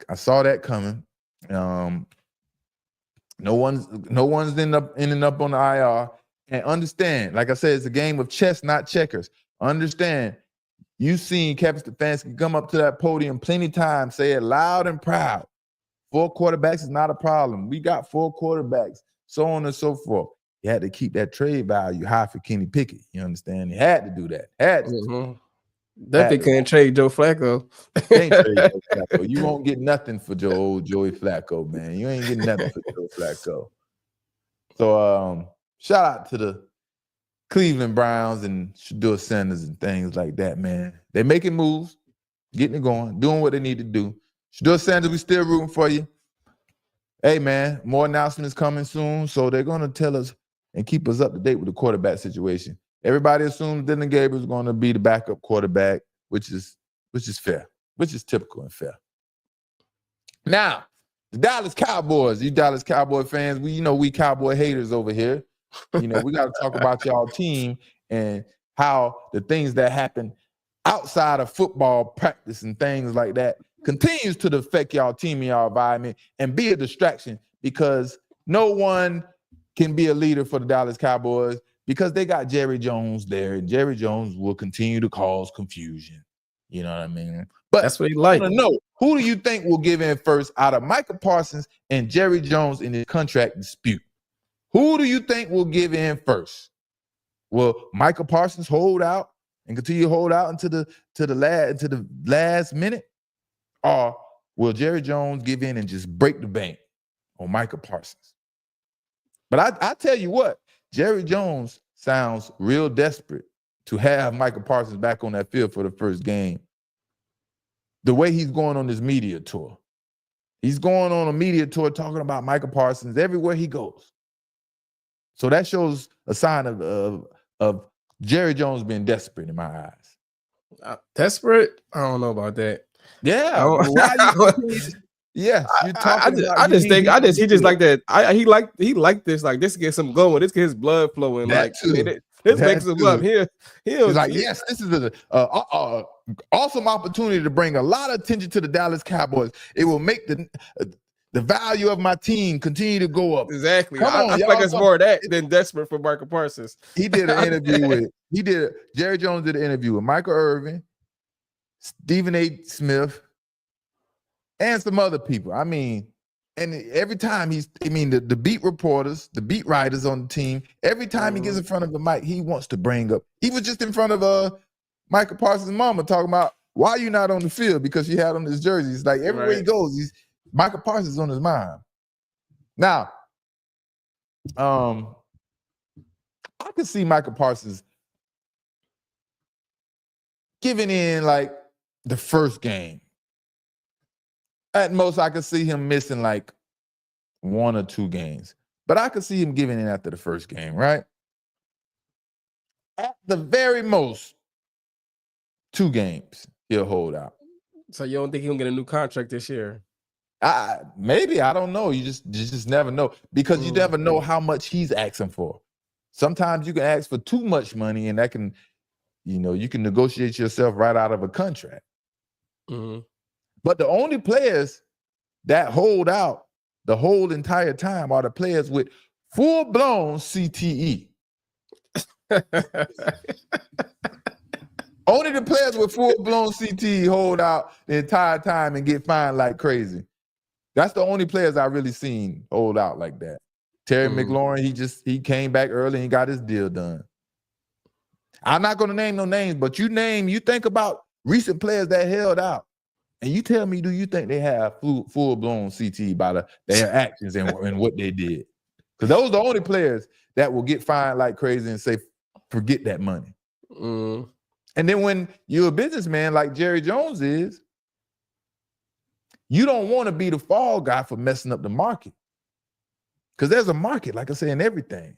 I saw that coming. No one's ending up on the IR. And understand, like I said, it's a game of chess, not checkers. Understand, you've seen Kevin Stefanski come up to that podium plenty times, say it loud and proud. 4 quarterbacks is not a problem. We got 4 quarterbacks, so on and so forth. You had to keep that trade value high for Kenny Pickett. You understand? You had to do that. Had to. Definitely can't trade Joe Flacco. Can't trade Joe Flacco. You won't get nothing for Joey Flacco, man. You ain't getting nothing for Joe Flacco. So shout out to the Cleveland Browns and Shedeur Sanders and things like that, man. They're making moves, getting it going, doing what they need to do. Shedeur Sanders, we still rooting for you. Hey, man, more announcements coming soon, so they're going to tell us and keep us up to date with the quarterback situation. Everybody assumes Dylan Gabriel is going to be the backup quarterback, which is fair, which is typical and fair. Now, the Dallas Cowboys, you Dallas Cowboy fans, we Cowboy haters over here. We got to talk about y'all team and how the things that happen outside of football practice and things like that continues to affect y'all team and y'all environment and be a distraction because no one can be a leader for the Dallas Cowboys because they got Jerry Jones there, and Jerry Jones will continue to cause confusion. You know what I mean? But that's what he like. No, who do you think will give in first out of Micah Parsons and Jerry Jones in the contract dispute? Who do you think will give in first? Will Micah Parsons hold out and continue to hold out until the last minute? Or will Jerry Jones give in and just break the bank on Micah Parsons? But I tell you what, Jerry Jones sounds real desperate to have Micah Parsons back on that field for the first game. The way he's going on this media tour. He's going on a media tour talking about Micah Parsons everywhere he goes. So that shows a sign of Jerry Jones being desperate in my eyes. Desperate? I don't know about that. Yeah. Yes, you're talking he just like that. He like this. Like this gets him going. This gets his blood flowing. This makes him up. He's like, yes, this is an awesome opportunity to bring a lot of attention to the Dallas Cowboys. It will make the value of my team continue to go up. Exactly. I feel like it's more of that than desperate for Micah Parsons. He did an interview Jerry Jones did an interview with Michael Irvin, Stephen A. Smith, and some other people. I mean, and every time the beat reporters, the beat writers on the team, every time he gets in front of the mic, he wants to bring up. He was just in front of Micah Parsons' mama talking about why you not on the field because she had on this jersey. It's like everywhere he goes, Micah Parsons is on his mind. Now, I can see Micah Parsons giving in like the first game. At most, I could see him missing like 1 or 2 games. But I could see him giving in after the first game, right? At the very most, 2 games he'll hold out. So you don't think he'll get a new contract this year? Maybe, I don't know. You just never know because you never know how much he's asking for. Sometimes you can ask for too much money and that can, you can negotiate yourself right out of a contract. Mm-hmm. But the only players that hold out the whole entire time are the players with full-blown CTE. Only the players with full-blown CTE hold out the entire time and get fined like crazy. That's the only players I really seen hold out like that. Terry McLaurin, he came back early and got his deal done. I'm not going to name no names, but you think about recent players that held out. And you tell me, do you think they have full-blown CTE by their actions and what they did? Because those are the only players that will get fined like crazy and say, forget that money. And then when you're a businessman like Jerry Jones is, you don't want to be the fall guy for messing up the market. Because there's a market, like I say, in everything.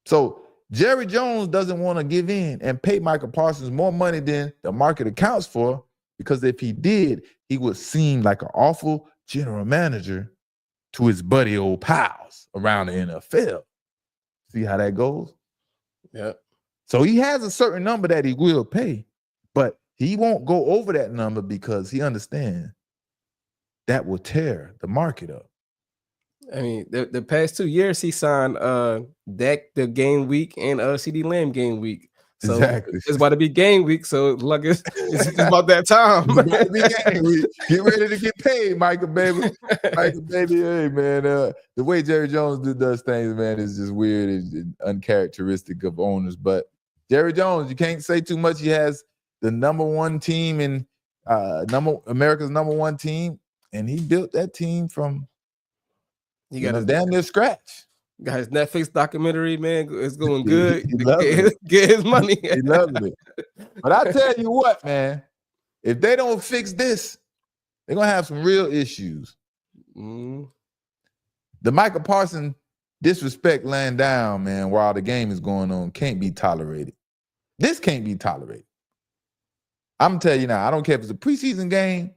So Jerry Jones doesn't want to give in and pay Micah Parsons more money than the market accounts for, because if he did, he would seem like an awful general manager to his buddy old pals around the NFL. See how that goes? Yeah. So he has a certain number that he will pay, but he won't go over that number because he understands that will tear the market up. I mean, the past 2 years he signed Dak the game week and CD Lamb game week. So exactly. It's about to be game week, so like it's about that time. It's about to be game week. Get ready to get paid, Micah, baby. Micah, baby, hey, man. The way Jerry Jones does things, man, is just weird and uncharacteristic of owners. But Jerry Jones, you can't say too much. He has the number one team in America's number one team, and he built that team from damn near scratch. Got his Netflix documentary, man. It's going good. He get his money. He loves it. But I tell you what, man, if they don't fix this, they're going to have some real issues. The Micah Parsons disrespect laying down, man, while the game is going on, can't be tolerated. This can't be tolerated. I'm going to tell you now, I don't care if it's a preseason game,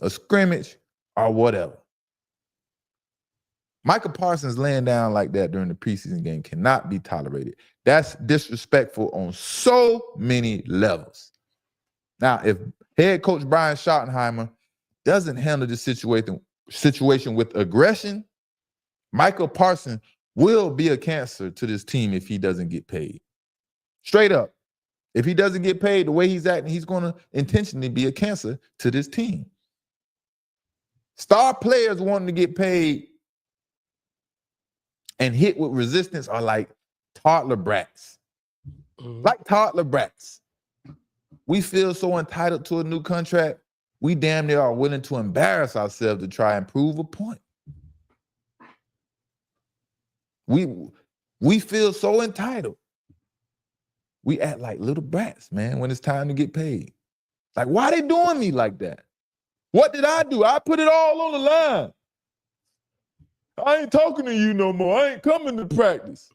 a scrimmage, or whatever. Micah Parsons laying down like that during the preseason game cannot be tolerated. That's disrespectful on so many levels. Now, if head coach Brian Schottenheimer doesn't handle this situation with aggression, Micah Parsons will be a cancer to this team if he doesn't get paid. Straight up. If he doesn't get paid the way he's acting, he's going to intentionally be a cancer to this team. Star players wanting to get paid and hit with resistance are like toddler brats. Like toddler brats. We feel so entitled to a new contract, we damn near are willing to embarrass ourselves to try and prove a point. We feel so entitled. We act like little brats, man, when it's time to get paid. Like, why they doing me like that? What did I do? I put it all on the line. I ain't talking to you no more. I ain't coming to practice.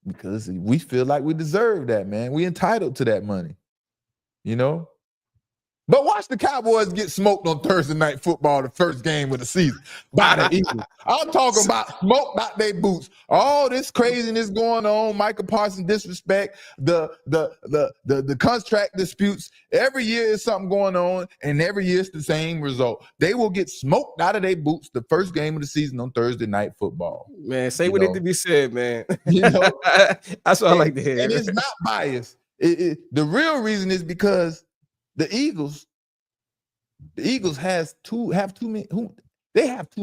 Because we feel like we deserve that, man. We entitled to that money, But watch the Cowboys get smoked on Thursday Night Football, the first game of the season, by the Eagles. I'm talking about smoked out their boots. All this craziness going on, Micah Parsons disrespect, the contract disputes. Every year is something going on, and every year it's the same result. They will get smoked out of their boots the first game of the season on Thursday Night Football. Man, say what needs to be said, man. That's what I like to hear. And it's not biased. The real reason is because the Eagles The Eagles have too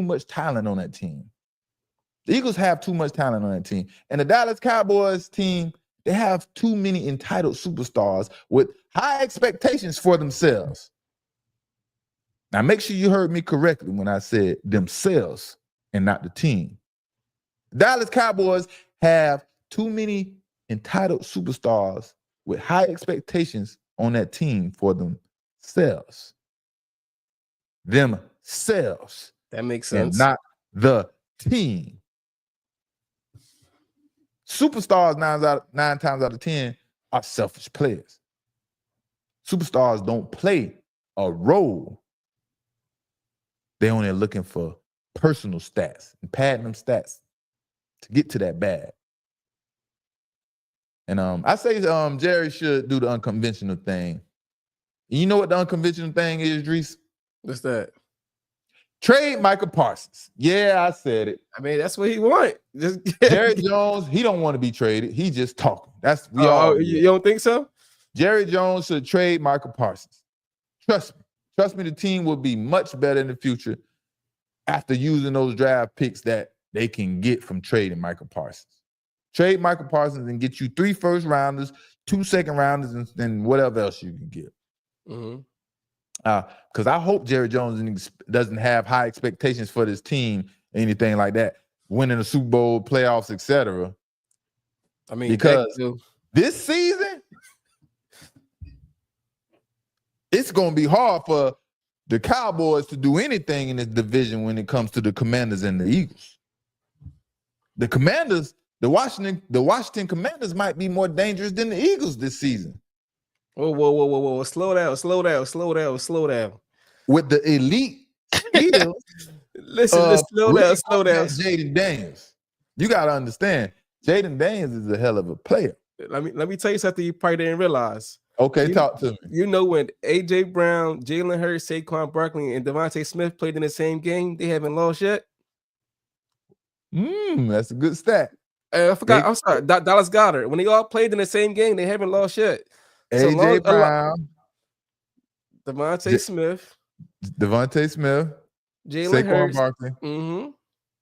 much talent on that team. The Eagles have too much talent on that team. And the Dallas Cowboys team, they have too many entitled superstars with high expectations for themselves. Now, make sure you heard me correctly when I said themselves and not the team. Dallas Cowboys have too many entitled superstars with high expectations on that team for themselves. Themselves. That makes And sense. not the team. Superstars 9 times out of 10 are selfish players. Superstars don't play a role. They're only looking for personal stats and padding them stats to get to that bag. And I say Jerry should do the unconventional thing. You know what the unconventional thing is, Dries? What's that? Trade Micah Parsons. Yeah, I said it. I mean, that's what he want. Jerry Jones, he don't want to be traded. He just talking. We all. You don't think so? Jerry Jones should trade Micah Parsons. Trust me. Trust me, the team will be much better in the future after using those draft picks that they can get from trading Micah Parsons. Trade Micah Parsons and get you 3 first-rounders, 2 second-rounders, and whatever else you can get. Mm-hmm. Because I hope Jerry Jones doesn't have high expectations for this team, anything like that, winning a Super Bowl, playoffs, etc. I mean, because this season, it's going to be hard for the Cowboys to do anything in this division when it comes to the Commanders and the Eagles. The Commanders, the Washington Commanders might be more dangerous than the Eagles this season. Whoa. Slow down. With the elite skills. Let's slow down. Jaden Daniels. You got to understand, Jaden Daniels is a hell of a player. Let me tell you something you probably didn't realize. Okay, talk to me. You know, when A.J. Brown, Jalen Hurts, Saquon Barkley, and Devontae Smith played in the same game, they haven't lost yet? That's a good stat. I forgot. I'm sorry. Dallas Goedert. When they all played in the same game, they haven't lost yet. A.J. Brown, Devontae Smith, Jalen Jalen Hurts, Barkley, and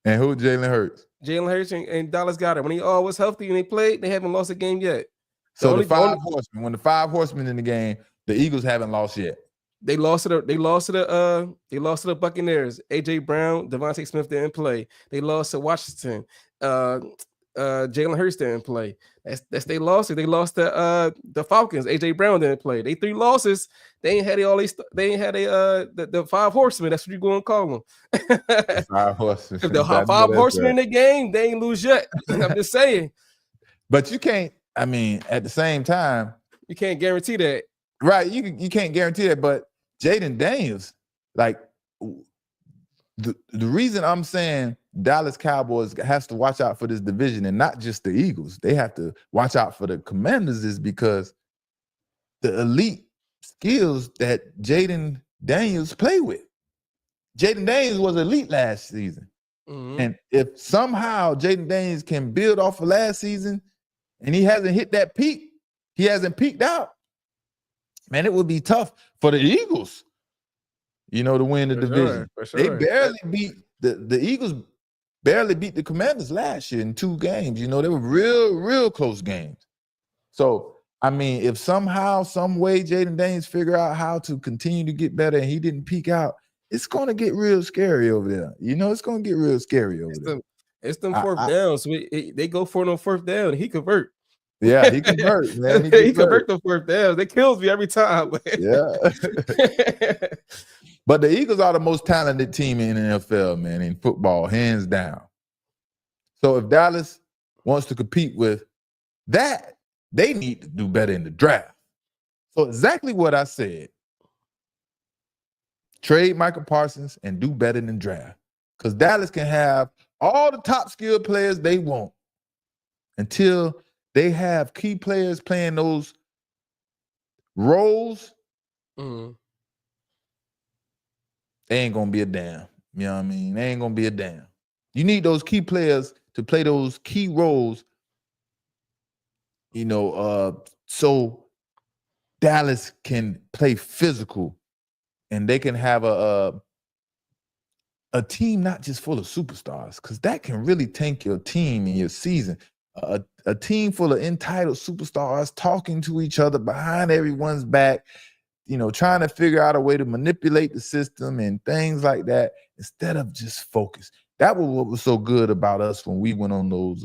who? Jalen Hurts. Jalen Hurts and Dallas Goedert. When they all was healthy and they played, they haven't lost a game yet. So the 5 horsemen, when the 5 horsemen in the game, the Eagles haven't lost yet. They lost to the Buccaneers. A.J. Brown, Devontae Smith didn't play. They lost to Washington. Jalen Hurts didn't play. That's they lost. They lost to the Falcons. A.J. Brown didn't play. They 3 losses. They ain't had the 5 horsemen. That's what you're going to call them. The 5 horsemen. If the 5 horsemen in the game, they ain't lose yet. I'm just saying. But you can't. I mean, at the same time, you can't guarantee that. Right, you can't guarantee that. But Jaden Daniels, like the reason I'm saying Dallas Cowboys has to watch out for this division and not just the Eagles, they have to watch out for the Commanders is because the elite skills that Jaden Daniels play with. Jaden Daniels was elite last season. Mm-hmm. And if somehow Jaden Daniels can build off of last season and he hasn't hit that peak, he hasn't peaked out, man, it would be tough for the Eagles, to win the division. Sure. They barely beat the Eagles barely beat the Commanders last year in 2 games. They were real close games. So, I mean, if somehow, some way Jaden Daniels figure out how to continue to get better and he didn't peak out, it's going to get real scary over there. It's going to get real scary over there. It's them fourth downs. They go for it on 4th down and he convert. Yeah, he converts, man. He convert the 4th downs. They kills me every time. Yeah. But the Eagles are the most talented team in the NFL, man, in football, hands down. So if Dallas wants to compete with that, they need to do better in the draft. So exactly what I said. Trade Micah Parsons and do better in the draft. Because Dallas can have all the top skilled players they want until they have key players playing those roles. Mm-hmm. They ain't gonna be a damn. You know what I mean? They ain't gonna be a damn. You need those key players to play those key roles, so Dallas can play physical and they can have a team not just full of superstars, because that can really tank your team and your season. A team full of entitled superstars talking to each other behind everyone's back, trying to figure out a way to manipulate the system and things like that, instead of just focus. That was what was so good about us when we went on those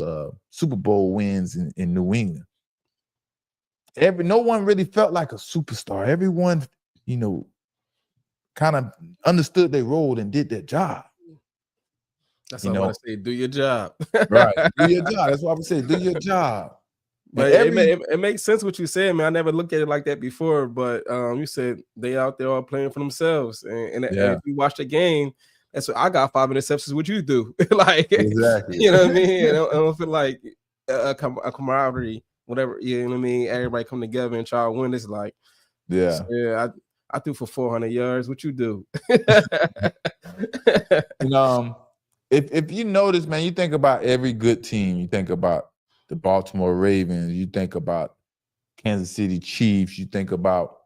Super Bowl wins in New England. No one really felt like a superstar. Everyone, kind of understood their role and did their job. That's what I want to say. Do your job. Right. Do your job. That's what I would say. Do your job. But it makes sense what you said, man. I never looked at it like that before. But you said they out there all playing for themselves. And if you watch the game, that's what I got 5 interceptions. What you do? Like, exactly. You know what I mean? I don't feel like a camaraderie, whatever. You know what I mean? Everybody come together and try to win. It's like, I threw for 400 yards. What you do? If you notice, man, you think about every good team. You think about the Baltimore Ravens. You think about Kansas City Chiefs. You think about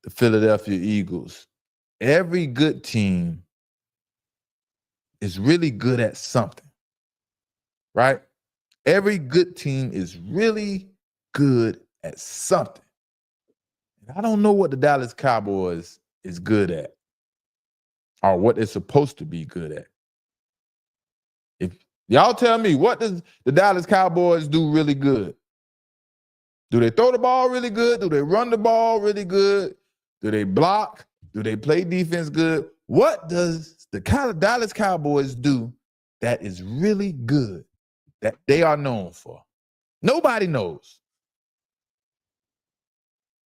the Philadelphia Eagles. Every good team is really good at something, right? Every good team is really good at something. I don't know what the Dallas Cowboys is good at or what they're supposed to be good at. If y'all tell me, what does the Dallas Cowboys do really good? Do they throw the ball really good? Do they run the ball really good? Do they block? Do they play defense good? What does the Dallas Cowboys do that is really good, that they are known for? Nobody knows.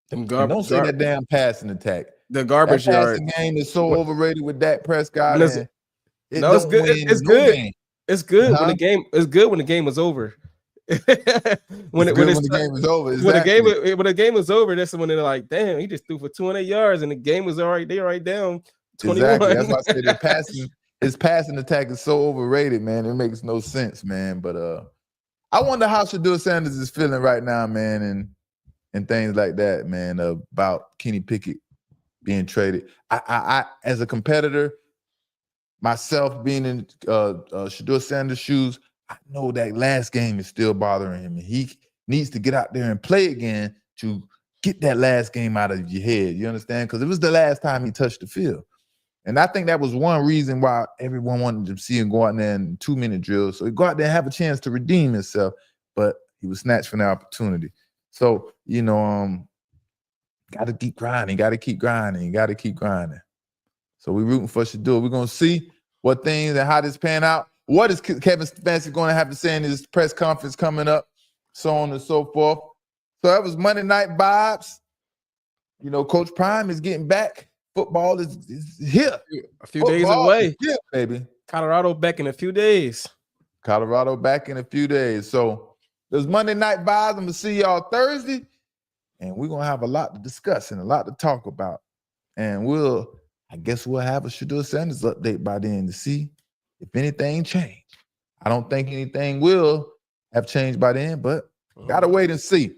Don't say that damn passing attack. The garbage yard. The game is so overrated with Dak Prescott. It's good. It's good. It's good when the game. It's good when the game was over. when the game was over. Exactly. When the game was over, that's when they're like, "Damn, he just threw for 200 yards," and the game was already they already down 21. Exactly. That's why I said his passing attack is so overrated, man. It makes no sense, man. But I wonder how Shedeur Sanders is feeling right now, man, and things like that, man. About Kenny Pickett being traded. I as a competitor, myself being in Shedeur Sanders' shoes, I know that last game is still bothering him. And he needs to get out there and play again to get that last game out of your head. You understand? Because it was the last time he touched the field. And I think that was one reason why everyone wanted to see him go out there in 2-minute drills. So he go out there and have a chance to redeem himself. But he was snatched from the opportunity. So, got to keep grinding. Got to keep grinding. Got to keep grinding. So we're rooting for Shedeur. We're going to see what things and how this pan out. What is Kevin Stefanski going to have to say in his press conference coming up, so on and so forth. So that was Monday Night Vibes. Coach Prime is getting back. Football is here. A few days away. Here, baby. Colorado back in a few days. So there's Monday Night Vibes. I'm going to see y'all Thursday. And we're going to have a lot to discuss and a lot to talk about. And I guess we'll have a Shedeur Sanders update by then to see if anything changed. I don't think anything will have changed by then, but gotta wait and see.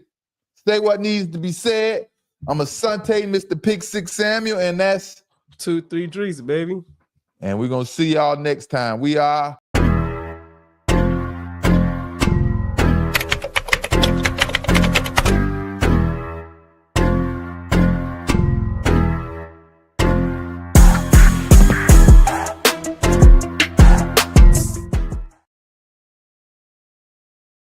Say what needs to be said. I'm Asante, Mr. Pick Six Samuel, and that's 2, 3 Drees, baby. And we're gonna see y'all next time. We are